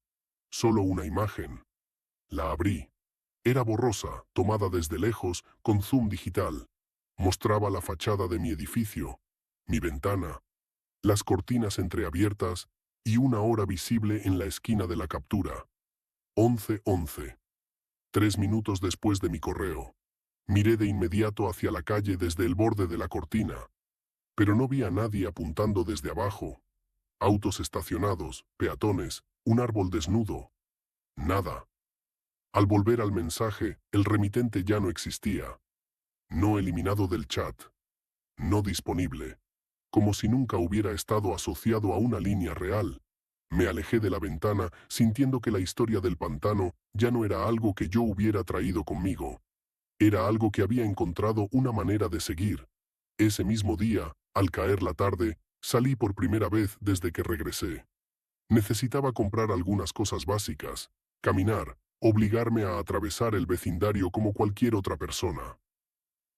Solo una imagen. La abrí. Era borrosa, tomada desde lejos, con zoom digital. Mostraba la fachada de mi edificio, mi ventana, las cortinas entreabiertas y una hora visible en la esquina de la captura. 11:11. 3 minutos después de mi correo. Miré de inmediato hacia la calle desde el borde de la cortina. Pero no vi a nadie apuntando desde abajo. Autos estacionados, peatones, un árbol desnudo. Nada. Al volver al mensaje, el remitente ya no existía. No eliminado del chat. No disponible. Como si nunca hubiera estado asociado a una línea real. Me alejé de la ventana, sintiendo que la historia del pantano ya no era algo que yo hubiera traído conmigo. Era algo que había encontrado una manera de seguir. Ese mismo día, al caer la tarde, salí por primera vez desde que regresé. Necesitaba comprar algunas cosas básicas, caminar, obligarme a atravesar el vecindario como cualquier otra persona.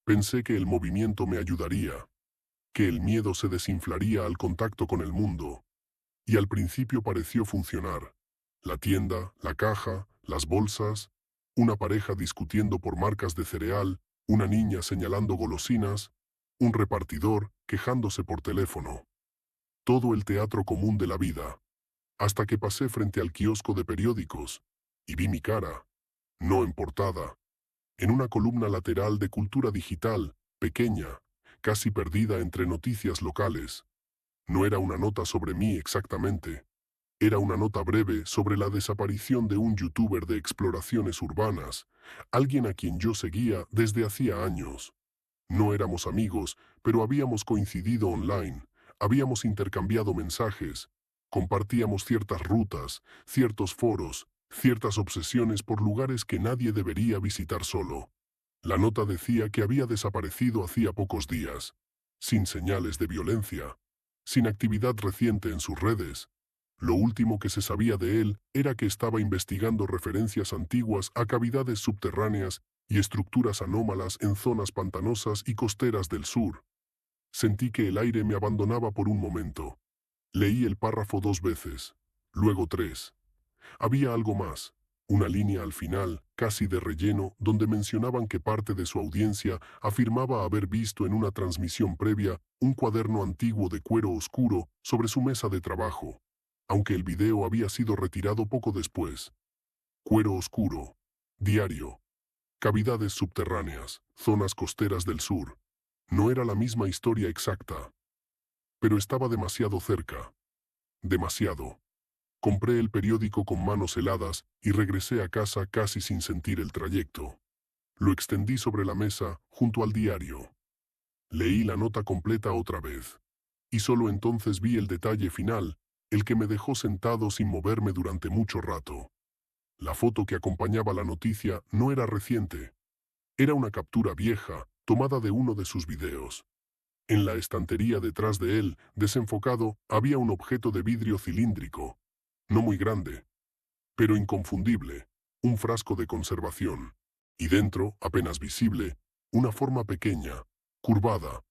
Pensé que el movimiento me ayudaría, que el miedo se desinflaría al contacto con el mundo. Y al principio pareció funcionar. La tienda, la caja, las bolsas, una pareja discutiendo por marcas de cereal, una niña señalando golosinas, un repartidor quejándose por teléfono. Todo el teatro común de la vida. Hasta que pasé frente al kiosco de periódicos y vi mi cara, no en portada, en una columna lateral de cultura digital, pequeña, casi perdida entre noticias locales. No era una nota sobre mí exactamente. Era una nota breve sobre la desaparición de un youtuber de exploraciones urbanas, alguien a quien yo seguía desde hacía años. No éramos amigos, pero habíamos coincidido online, habíamos intercambiado mensajes, compartíamos ciertas rutas, ciertos foros, ciertas obsesiones por lugares que nadie debería visitar solo. La nota decía que había desaparecido hacía pocos días, sin señales de violencia, sin actividad reciente en sus redes. Lo último que se sabía de él era que estaba investigando referencias antiguas a cavidades subterráneas y estructuras anómalas en zonas pantanosas y costeras del sur. Sentí que el aire me abandonaba por un momento. Leí el párrafo 2 veces, luego 3. Había algo más, una línea al final, casi de relleno, donde mencionaban que parte de su audiencia afirmaba haber visto en una transmisión previa un cuaderno antiguo de cuero oscuro sobre su mesa de trabajo, aunque el video había sido retirado poco después. Cuero oscuro, diario, cavidades subterráneas, zonas costeras del sur. No era la misma historia exacta, pero estaba demasiado cerca. Demasiado. Compré el periódico con manos heladas y regresé a casa casi sin sentir el trayecto. Lo extendí sobre la mesa, junto al diario. Leí la nota completa otra vez. Y solo entonces vi el detalle final, el que me dejó sentado sin moverme durante mucho rato. La foto que acompañaba la noticia no era reciente. Era una captura vieja, tomada de uno de sus videos. En la estantería detrás de él, desenfocado, había un objeto de vidrio cilíndrico. No muy grande, pero inconfundible, un frasco de conservación. Y dentro, apenas visible, una forma pequeña, curvada.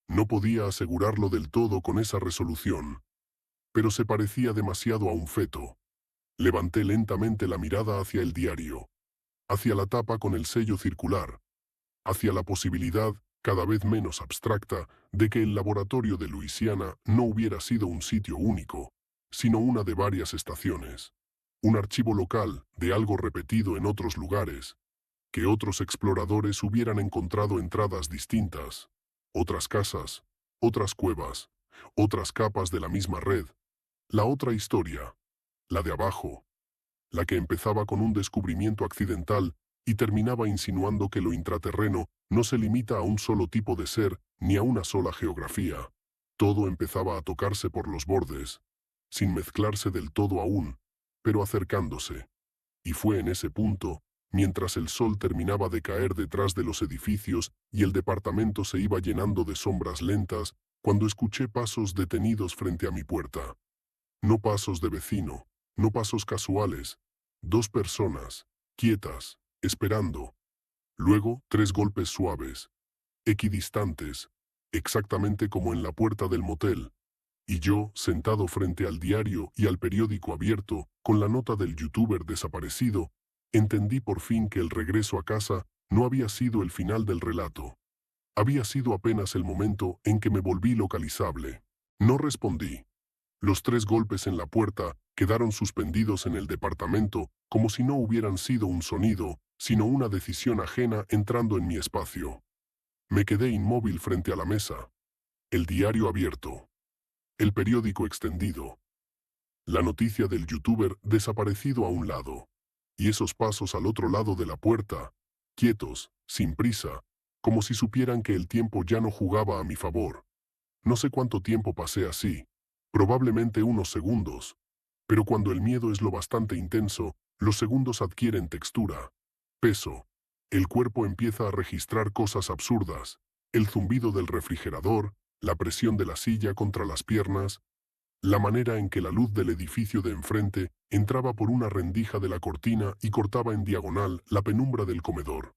No podía asegurarlo del todo con esa resolución, pero se parecía demasiado a un feto. Levanté lentamente la mirada hacia el diario, hacia la tapa con el sello circular, hacia la posibilidad, cada vez menos abstracta, de que el laboratorio de Luisiana no hubiera sido un sitio único, sino una de varias estaciones. Un archivo local de algo repetido en otros lugares, que otros exploradores hubieran encontrado entradas distintas, otras casas, otras cuevas, otras capas de la misma red. La otra historia, la de abajo, la que empezaba con un descubrimiento accidental y terminaba insinuando que lo intraterreno no se limita a un solo tipo de ser ni a una sola geografía. Todo empezaba a tocarse por los bordes, sin mezclarse del todo aún, pero acercándose. Y fue en ese punto, mientras el sol terminaba de caer detrás de los edificios y el departamento se iba llenando de sombras lentas, cuando escuché pasos detenidos frente a mi puerta. No pasos de vecino, no pasos casuales. 2 personas, quietas, esperando. Luego, 3 golpes suaves, equidistantes, exactamente como en la puerta del motel. Y yo, sentado frente al diario y al periódico abierto, con la nota del youtuber desaparecido, entendí por fin que el regreso a casa no había sido el final del relato. Había sido apenas el momento en que me volví localizable. No respondí. Los 3 golpes en la puerta quedaron suspendidos en el departamento como si no hubieran sido un sonido, sino una decisión ajena entrando en mi espacio. Me quedé inmóvil frente a la mesa. El diario abierto. El periódico extendido. La noticia del youtuber desaparecido a un lado. Y esos pasos al otro lado de la puerta, quietos, sin prisa, como si supieran que el tiempo ya no jugaba a mi favor. No sé cuánto tiempo pasé así. Probablemente unos segundos. Pero cuando el miedo es lo bastante intenso, los segundos adquieren textura, peso. El cuerpo empieza a registrar cosas absurdas. El zumbido del refrigerador, la presión de la silla contra las piernas, la manera en que la luz del edificio de enfrente entraba por una rendija de la cortina y cortaba en diagonal la penumbra del comedor.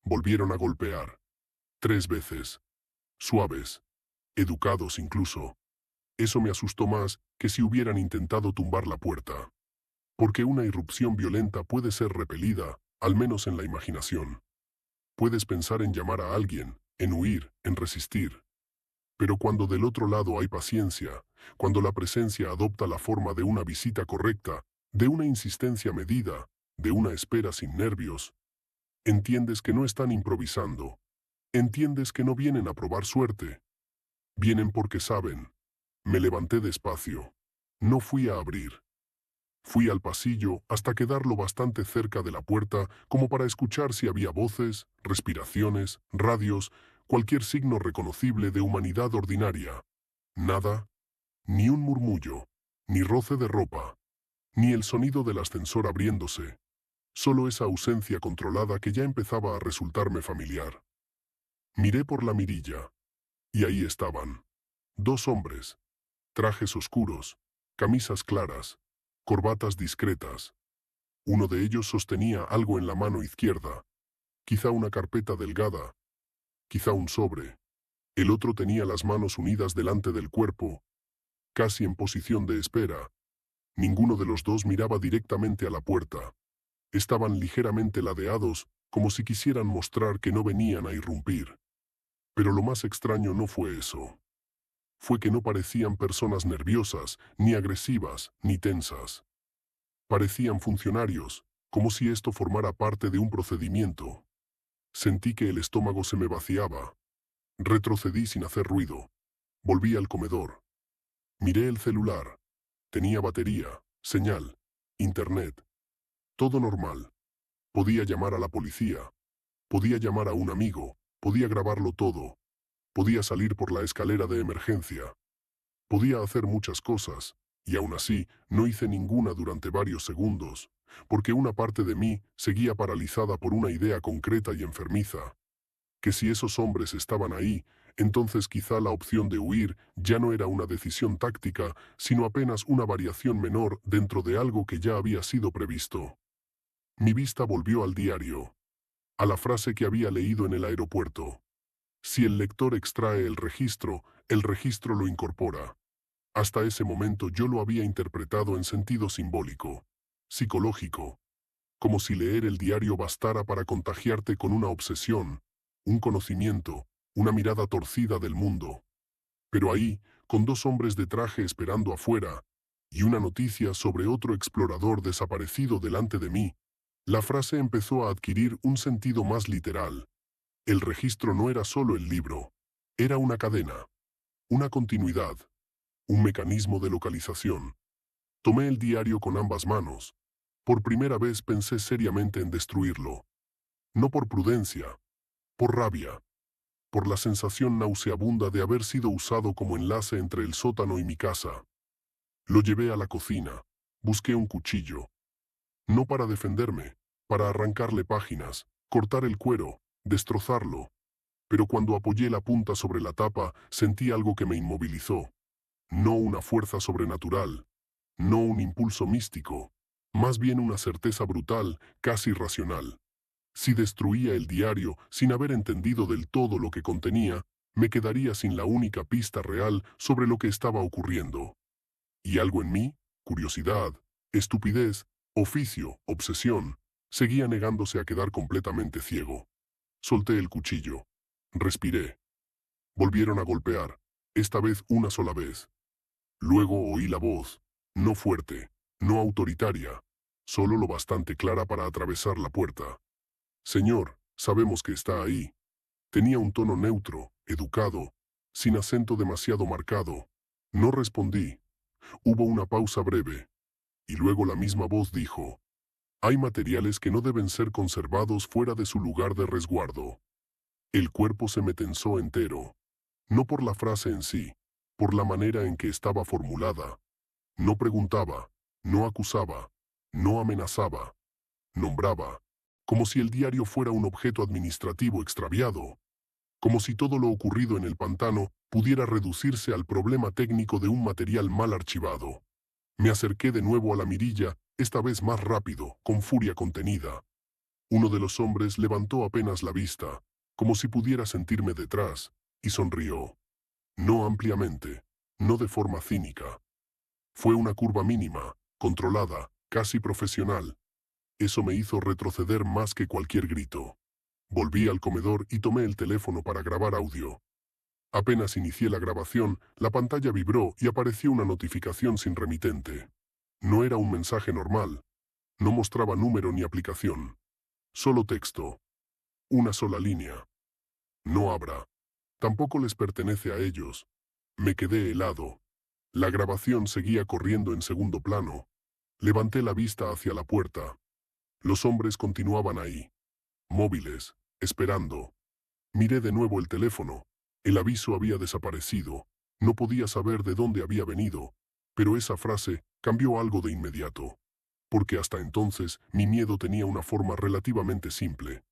Volvieron a golpear. 3 veces. Suaves. Educados incluso. Eso me asustó más que si hubieran intentado tumbar la puerta. Porque una irrupción violenta puede ser repelida, al menos en la imaginación. Puedes pensar en llamar a alguien, en huir, en resistir. Pero cuando del otro lado hay paciencia, cuando la presencia adopta la forma de una visita correcta, de una insistencia medida, de una espera sin nervios, entiendes que no están improvisando. Entiendes que no vienen a probar suerte. Vienen porque saben. Me levanté despacio. No fui a abrir. Fui al pasillo hasta quedar lo bastante cerca de la puerta como para escuchar si había voces, respiraciones, radios, cualquier signo reconocible de humanidad ordinaria. Nada, ni un murmullo, ni roce de ropa, ni el sonido del ascensor abriéndose. Solo esa ausencia controlada que ya empezaba a resultarme familiar. Miré por la mirilla. Y ahí estaban. 2 hombres. Trajes oscuros, camisas claras, corbatas discretas. Uno de ellos sostenía algo en la mano izquierda. Quizá una carpeta delgada, quizá un sobre. El otro tenía las manos unidas delante del cuerpo, casi en posición de espera. Ninguno de los dos miraba directamente a la puerta. Estaban ligeramente ladeados, como si quisieran mostrar que no venían a irrumpir. Pero lo más extraño no fue eso. Fue que no parecían personas nerviosas, ni agresivas, ni tensas. Parecían funcionarios, como si esto formara parte de un procedimiento. Sentí que el estómago se me vaciaba. Retrocedí sin hacer ruido. Volví al comedor. Miré el celular. Tenía batería, señal, internet. Todo normal. Podía llamar a la policía. Podía llamar a un amigo. Podía grabarlo todo. Podía salir por la escalera de emergencia. Podía hacer muchas cosas, y aún así no hice ninguna durante varios segundos, porque una parte de mí seguía paralizada por una idea concreta y enfermiza. Que si esos hombres estaban ahí, entonces quizá la opción de huir ya no era una decisión táctica, sino apenas una variación menor dentro de algo que ya había sido previsto. Mi vista volvió al diario, a la frase que había leído en el aeropuerto. Si el lector extrae el registro lo incorpora. Hasta ese momento yo lo había interpretado en sentido simbólico, psicológico, como si leer el diario bastara para contagiarte con una obsesión, un conocimiento, una mirada torcida del mundo. Pero ahí, con dos hombres de traje esperando afuera, y una noticia sobre otro explorador desaparecido delante de mí, la frase empezó a adquirir un sentido más literal. El registro no era solo el libro, era una cadena, una continuidad, un mecanismo de localización. Tomé el diario con ambas manos. Por primera vez pensé seriamente en destruirlo. No por prudencia, por rabia, por la sensación nauseabunda de haber sido usado como enlace entre el sótano y mi casa. Lo llevé a la cocina. Busqué un cuchillo. No para defenderme, para arrancarle páginas, cortar el cuero, destrozarlo. Pero cuando apoyé la punta sobre la tapa, sentí algo que me inmovilizó. No una fuerza sobrenatural, no un impulso místico, más bien una certeza brutal, casi racional. Si destruía el diario sin haber entendido del todo lo que contenía, me quedaría sin la única pista real sobre lo que estaba ocurriendo. Y algo en mí, curiosidad, estupidez, oficio, obsesión, seguía negándose a quedar completamente ciego. Solté el cuchillo. Respiré. Volvieron a golpear, esta vez una sola vez. Luego oí la voz, no fuerte, no autoritaria, solo lo bastante clara para atravesar la puerta. Señor, sabemos que está ahí. Tenía un tono neutro, educado, sin acento demasiado marcado. No respondí. Hubo una pausa breve, y luego la misma voz dijo, hay materiales que no deben ser conservados fuera de su lugar de resguardo. El cuerpo se me tensó entero. No por la frase en sí, por la manera en que estaba formulada. No preguntaba, no acusaba, no amenazaba, nombraba, como si el diario fuera un objeto administrativo extraviado, como si todo lo ocurrido en el pantano pudiera reducirse al problema técnico de un material mal archivado. Me acerqué de nuevo a la mirilla, esta vez más rápido, con furia contenida. Uno de los hombres levantó apenas la vista, como si pudiera sentirme detrás, y sonrió. No ampliamente, no de forma cínica. Fue una curva mínima, controlada, casi profesional. Eso me hizo retroceder más que cualquier grito. Volví al comedor y tomé el teléfono para grabar audio. Apenas inicié la grabación, la pantalla vibró y apareció una notificación sin remitente. No era un mensaje normal. No mostraba número ni aplicación. Solo texto. Una sola línea. No abra. Tampoco les pertenece a ellos. Me quedé helado. La grabación seguía corriendo en segundo plano. Levanté la vista hacia la puerta. Los hombres continuaban ahí. Móviles, esperando. Miré de nuevo el teléfono. El aviso había desaparecido. No podía saber de dónde había venido, pero esa frase cambió algo de inmediato. Porque hasta entonces mi miedo tenía una forma relativamente simple.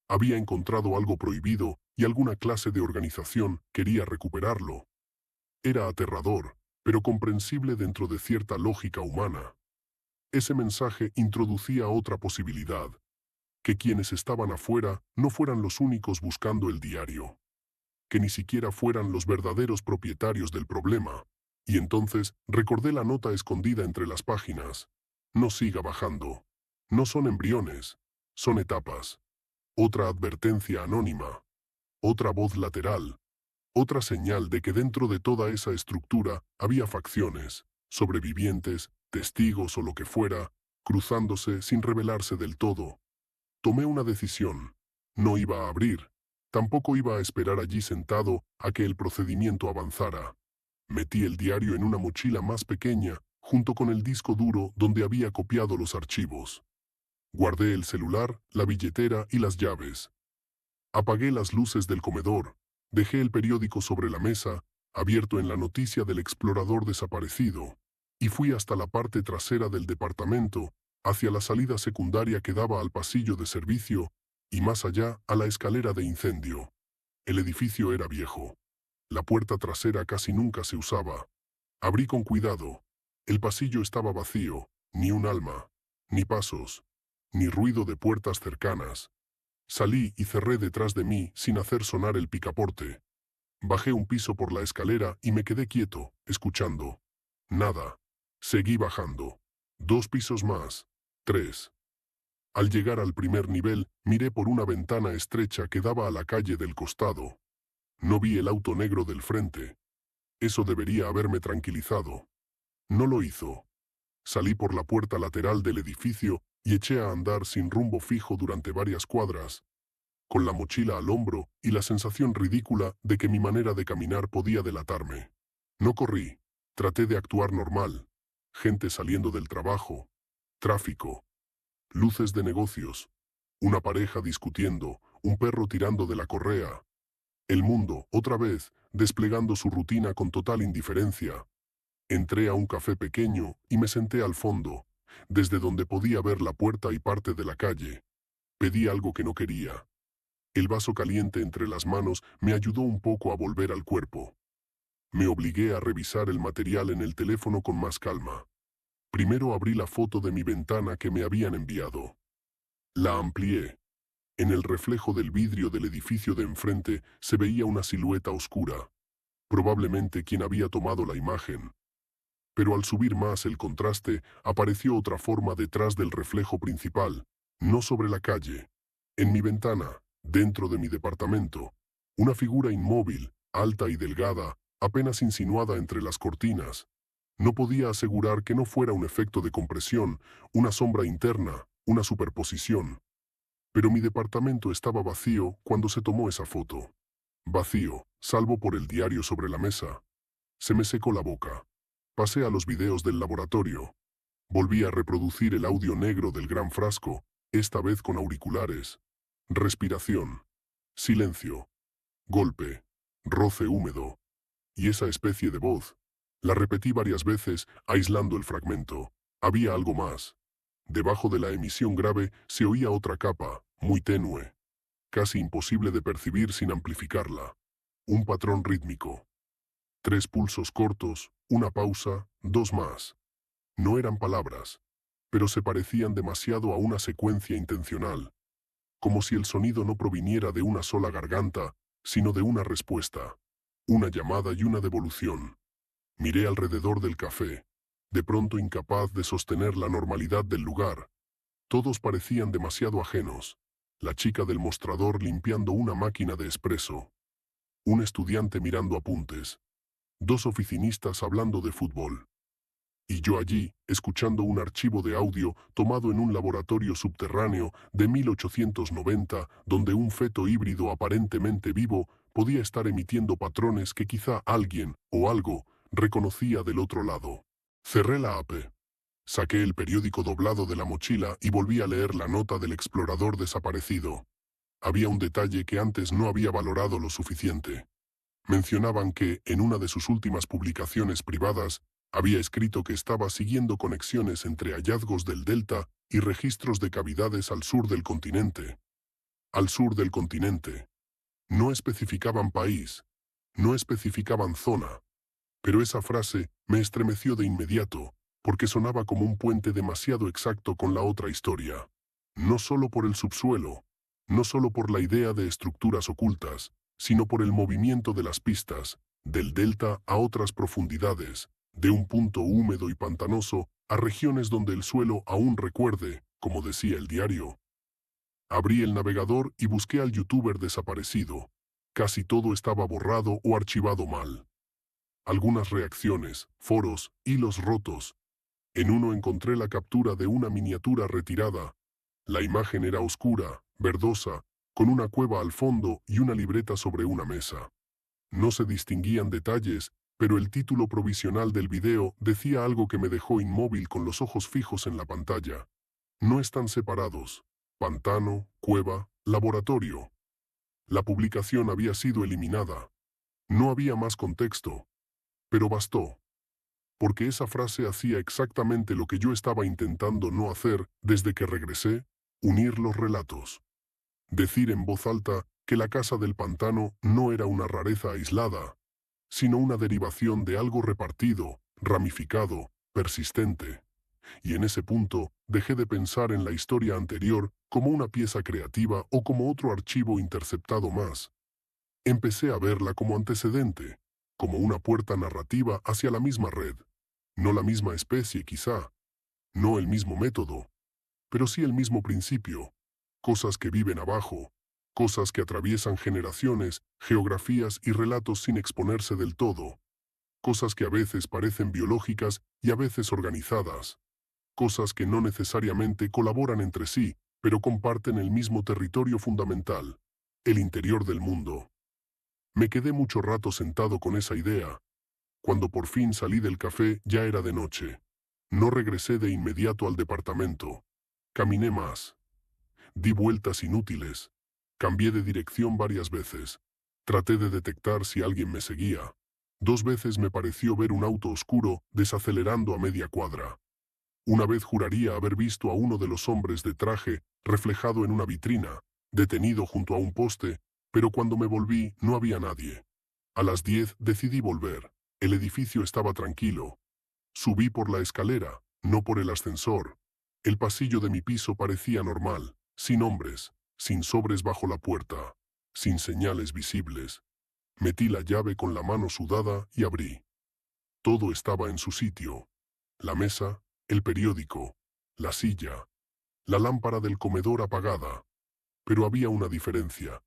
Había encontrado algo prohibido y alguna clase de organización quería recuperarlo. Era aterrador, pero comprensible dentro de cierta lógica humana. Ese mensaje introducía otra posibilidad. que quienes estaban afuera no fueran los únicos buscando el diario, que ni siquiera fueran los verdaderos propietarios del problema. Y entonces recordé la nota escondida entre las páginas. No siga bajando. No son embriones, son etapas. Otra advertencia anónima. Otra voz lateral. Otra señal de que dentro de toda esa estructura había facciones, sobrevivientes, testigos o lo que fuera, cruzándose sin revelarse del todo. Tomé una decisión. No iba a abrir. Tampoco iba a esperar allí sentado a que el procedimiento avanzara. Metí el diario en una mochila más pequeña, junto con el disco duro donde había copiado los archivos. Guardé el celular, la billetera y las llaves. Apagué las luces del comedor. Dejé el periódico sobre la mesa, abierto en la noticia del explorador desaparecido, y fui hasta la parte trasera del departamento, hacia la salida secundaria que daba al pasillo de servicio, y más allá a la escalera de incendio. El edificio era viejo. La puerta trasera casi nunca se usaba. Abrí con cuidado. El pasillo estaba vacío, ni un alma, ni pasos, ni ruido de puertas cercanas. Salí y cerré detrás de mí sin hacer sonar el picaporte. Bajé un piso por la escalera y me quedé quieto, escuchando. Nada. Seguí bajando. 2 pisos más. 3. Al llegar al primer nivel, miré por una ventana estrecha que daba a la calle del costado. No vi el auto negro del frente. Eso debería haberme tranquilizado. No lo hizo. Salí por la puerta lateral del edificio y eché a andar sin rumbo fijo durante varias cuadras, con la mochila al hombro y la sensación ridícula de que mi manera de caminar podía delatarme. No corrí. Traté de actuar normal. Gente saliendo del trabajo. Tráfico. Luces de negocios. Una pareja discutiendo. Un perro tirando de la correa. El mundo, otra vez, desplegando su rutina con total indiferencia. Entré a un café pequeño y me senté al fondo, desde donde podía ver la puerta y parte de la calle. Pedí algo que no quería. El vaso caliente entre las manos me ayudó un poco a volver al cuerpo. Me obligué a revisar el material en el teléfono con más calma. Primero abrí la foto de mi ventana que me habían enviado. La amplié. En el reflejo del vidrio del edificio de enfrente se veía una silueta oscura. Probablemente quien había tomado la imagen. Pero al subir más el contraste, apareció otra forma detrás del reflejo principal, no sobre la calle. En mi ventana, dentro de mi departamento, una figura inmóvil, alta y delgada, apenas insinuada entre las cortinas. No podía asegurar que no fuera un efecto de compresión, una sombra interna, una superposición. Pero mi departamento estaba vacío cuando se tomó esa foto. Vacío, salvo por el diario sobre la mesa. Se me secó la boca. Pasé a los videos del laboratorio. Volví a reproducir el audio negro del gran frasco, esta vez con auriculares. Respiración. Silencio. Golpe. Roce húmedo. Y esa especie de voz. La repetí varias veces, aislando el fragmento. Había algo más. Debajo de la emisión grave se oía otra capa, muy tenue. Casi imposible de percibir sin amplificarla. Un patrón rítmico. 3 pulsos cortos, una pausa, 2 más. No eran palabras, pero se parecían demasiado a una secuencia intencional, como si el sonido no proviniera de una sola garganta, sino de una respuesta, una llamada y una devolución. Miré alrededor del café, de pronto incapaz de sostener la normalidad del lugar. Todos parecían demasiado ajenos. La chica del mostrador limpiando una máquina de espresso. Un estudiante mirando apuntes. 2 oficinistas hablando de fútbol. Y yo allí, escuchando un archivo de audio tomado en un laboratorio subterráneo de 1890, donde un feto híbrido aparentemente vivo podía estar emitiendo patrones que quizá alguien, o algo, reconocía del otro lado. Cerré la app. Saqué el periódico doblado de la mochila y volví a leer la nota del explorador desaparecido. Había un detalle que antes no había valorado lo suficiente. Mencionaban que, en una de sus últimas publicaciones privadas, había escrito que estaba siguiendo conexiones entre hallazgos del delta y registros de cavidades al sur del continente. Al sur del continente. No especificaban país, no especificaban zona. Pero esa frase me estremeció de inmediato, porque sonaba como un puente demasiado exacto con la otra historia. No solo por el subsuelo, no solo por la idea de estructuras ocultas, sino por el movimiento de las pistas, del delta a otras profundidades, de un punto húmedo y pantanoso a regiones donde el suelo aún recuerde, como decía el diario. Abrí el navegador y busqué al youtuber desaparecido. Casi todo estaba borrado o archivado mal. Algunas reacciones, foros, hilos rotos. En uno encontré la captura de una miniatura retirada. La imagen era oscura, verdosa, con una cueva al fondo y una libreta sobre una mesa. No se distinguían detalles, pero el título provisional del video decía algo que me dejó inmóvil con los ojos fijos en la pantalla. No están separados. Pantano, cueva, laboratorio. La publicación había sido eliminada. No había más contexto. Pero bastó. Porque esa frase hacía exactamente lo que yo estaba intentando no hacer desde que regresé, unir los relatos. Decir en voz alta que la casa del pantano no era una rareza aislada, sino una derivación de algo repartido, ramificado, persistente. Y en ese punto dejé de pensar en la historia anterior como una pieza creativa o como otro archivo interceptado más. Empecé a verla como antecedente, como una puerta narrativa hacia la misma red. No la misma especie quizá, no el mismo método, pero sí el mismo principio. Cosas que viven abajo, cosas que atraviesan generaciones, geografías y relatos sin exponerse del todo. Cosas que a veces parecen biológicas y a veces organizadas. Cosas que no necesariamente colaboran entre sí, pero comparten el mismo territorio fundamental, el interior del mundo. Me quedé mucho rato sentado con esa idea. Cuando por fin salí del café ya era de noche. No regresé de inmediato al departamento. Caminé más. Di vueltas inútiles. Cambié de dirección varias veces. Traté de detectar si alguien me seguía. 2 veces me pareció ver un auto oscuro desacelerando a media cuadra. Una vez juraría haber visto a uno de los hombres de traje reflejado en una vitrina, detenido junto a un poste, pero cuando me volví no había nadie. A las 10 decidí volver. El edificio estaba tranquilo. Subí por la escalera, no por el ascensor. El pasillo de mi piso parecía normal, sin hombres, sin sobres bajo la puerta, sin señales visibles. Metí la llave con la mano sudada y abrí. Todo estaba en su sitio. La mesa, el periódico, la silla, la lámpara del comedor apagada. Pero había una diferencia.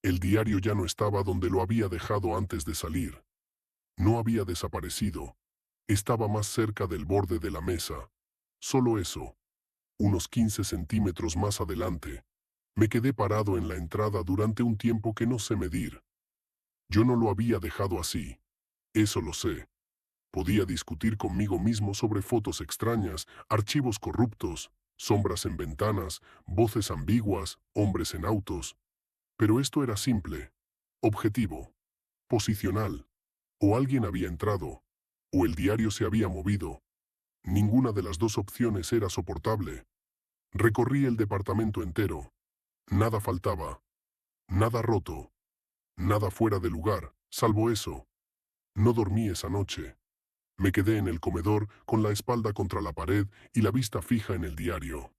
El diario ya no estaba donde lo había dejado antes de salir. No había desaparecido. Estaba más cerca del borde de la mesa. Solo eso. Unos 15 centímetros más adelante. Me quedé parado en la entrada durante un tiempo que no sé medir. Yo no lo había dejado así. Eso lo sé. Podía discutir conmigo mismo sobre fotos extrañas, archivos corruptos, sombras en ventanas, voces ambiguas, hombres en autos. Pero esto era simple, objetivo, posicional. O alguien había entrado, o el diario se había movido. Ninguna de las dos opciones era soportable. Recorrí el departamento entero. Nada faltaba. Nada roto. Nada fuera de lugar, salvo eso. No dormí esa noche. Me quedé en el comedor con la espalda contra la pared y la vista fija en el diario.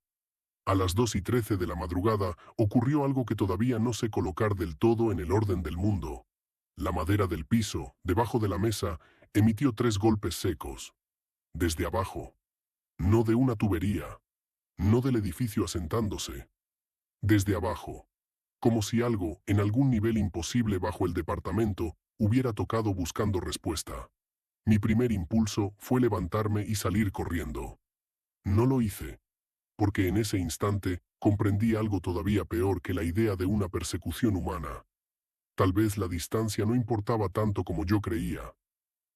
A las 2:13 de la madrugada ocurrió algo que todavía no sé colocar del todo en el orden del mundo. La madera del piso, debajo de la mesa, emitió 3 golpes secos. Desde abajo. No de una tubería. No del edificio asentándose. Desde abajo. Como si algo, en algún nivel imposible bajo el departamento, hubiera tocado buscando respuesta. Mi primer impulso fue levantarme y salir corriendo. No lo hice, porque en ese instante comprendí algo todavía peor que la idea de una persecución humana. Tal vez la distancia no importaba tanto como yo creía.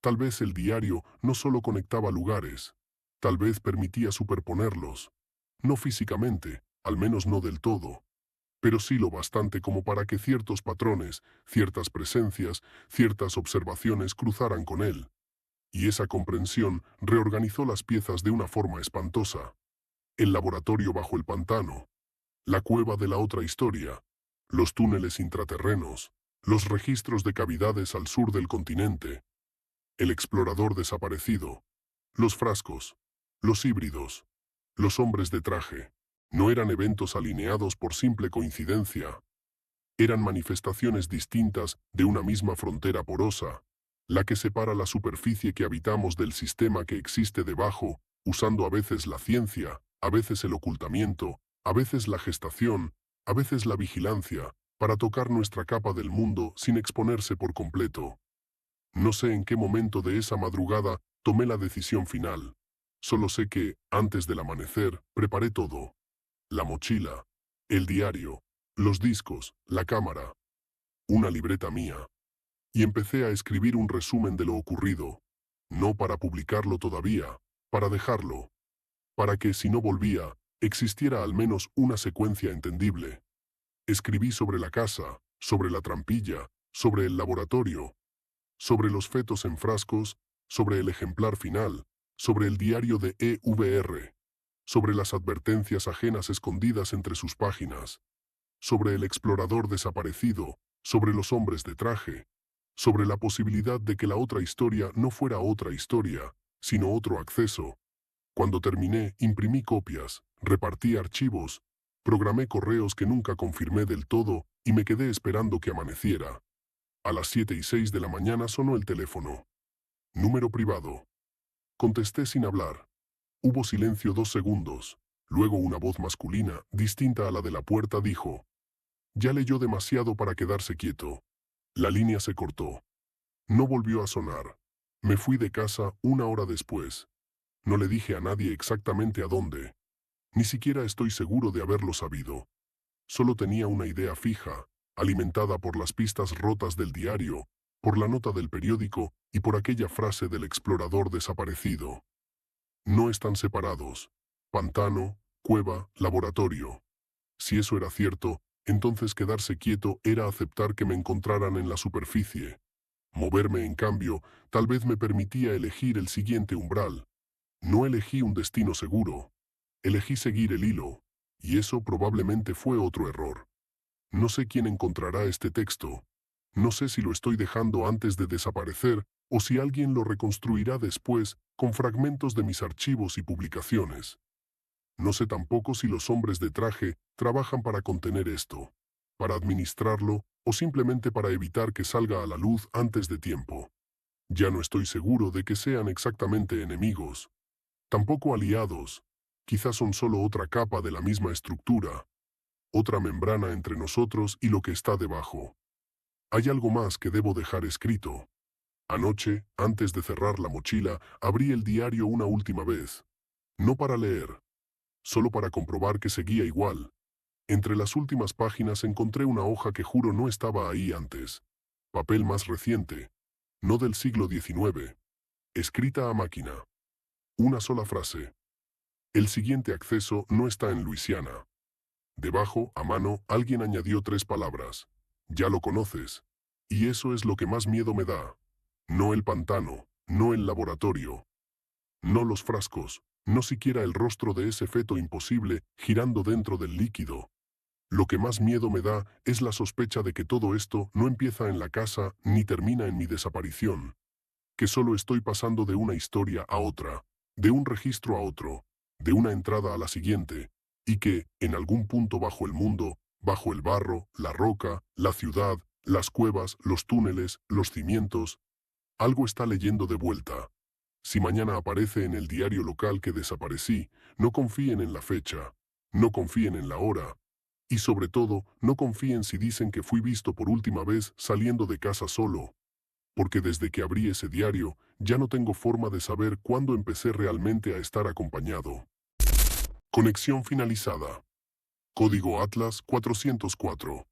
Tal vez el diario no solo conectaba lugares, tal vez permitía superponerlos. No físicamente, al menos no del todo, pero sí lo bastante como para que ciertos patrones, ciertas presencias, ciertas observaciones cruzaran con él. Y esa comprensión reorganizó las piezas de una forma espantosa. El laboratorio bajo el pantano, la cueva de la otra historia, los túneles intraterrenos, los registros de cavidades al sur del continente, el explorador desaparecido, los frascos, los híbridos, los hombres de traje. No eran eventos alineados por simple coincidencia. Eran manifestaciones distintas de una misma frontera porosa, la que separa la superficie que habitamos del sistema que existe debajo, usando a veces la ciencia, a veces el ocultamiento, a veces la gestación, a veces la vigilancia, para tocar nuestra capa del mundo sin exponerse por completo. No sé en qué momento de esa madrugada tomé la decisión final. Solo sé que, antes del amanecer, preparé todo. La mochila, el diario, los discos, la cámara, una libreta mía. Y empecé a escribir un resumen de lo ocurrido. No para publicarlo todavía, para dejarlo. Para que, si no volvía, existiera al menos una secuencia entendible. Escribí sobre la casa, sobre la trampilla, sobre el laboratorio, sobre los fetos en frascos, sobre el ejemplar final, sobre el diario de EVR, sobre las advertencias ajenas escondidas entre sus páginas, sobre el explorador desaparecido, sobre los hombres de traje, sobre la posibilidad de que la otra historia no fuera otra historia, sino otro acceso. Cuando terminé, imprimí copias, repartí archivos, programé correos que nunca confirmé del todo y me quedé esperando que amaneciera. A las 7:06 de la mañana sonó el teléfono. Número privado. Contesté sin hablar. Hubo silencio 2 segundos. Luego una voz masculina, distinta a la de la puerta, dijo: «Ya leyó demasiado para quedarse quieto». La línea se cortó. No volvió a sonar. Me fui de casa 1 hora después. No le dije a nadie exactamente a dónde. Ni siquiera estoy seguro de haberlo sabido. Solo tenía una idea fija, alimentada por las pistas rotas del diario, por la nota del periódico y por aquella frase del explorador desaparecido. No están separados. Pantano, cueva, laboratorio. Si eso era cierto, entonces quedarse quieto era aceptar que me encontraran en la superficie. Moverme, en cambio, tal vez me permitía elegir el siguiente umbral. No elegí un destino seguro. Elegí seguir el hilo. Y eso probablemente fue otro error. No sé quién encontrará este texto. No sé si lo estoy dejando antes de desaparecer o si alguien lo reconstruirá después con fragmentos de mis archivos y publicaciones. No sé tampoco si los hombres de traje trabajan para contener esto, para administrarlo o simplemente para evitar que salga a la luz antes de tiempo. Ya no estoy seguro de que sean exactamente enemigos. Tampoco aliados. Quizás son solo otra capa de la misma estructura, otra membrana entre nosotros y lo que está debajo. Hay algo más que debo dejar escrito. Anoche, antes de cerrar la mochila, abrí el diario una última vez. No para leer, solo para comprobar que seguía igual. Entre las últimas páginas encontré una hoja que juro no estaba ahí antes. Papel más reciente, no del siglo XIX. Escrita a máquina. Una sola frase. El siguiente acceso no está en Luisiana. Debajo, a mano, alguien añadió 3 palabras. Ya lo conoces. Y eso es lo que más miedo me da. No el pantano, no el laboratorio. No los frascos, no siquiera el rostro de ese feto imposible girando dentro del líquido. Lo que más miedo me da es la sospecha de que todo esto no empieza en la casa ni termina en mi desaparición. Que solo estoy pasando de una historia a otra, de un registro a otro, de una entrada a la siguiente, y que, en algún punto bajo el mundo, bajo el barro, la roca, la ciudad, las cuevas, los túneles, los cimientos, algo está leyendo de vuelta. Si mañana aparece en el diario local que desaparecí, no confíen en la fecha, no confíen en la hora, y sobre todo, no confíen si dicen que fui visto por última vez saliendo de casa solo. Porque desde que abrí ese diario, ya no tengo forma de saber cuándo empecé realmente a estar acompañado. Conexión finalizada. Código Atlas 404.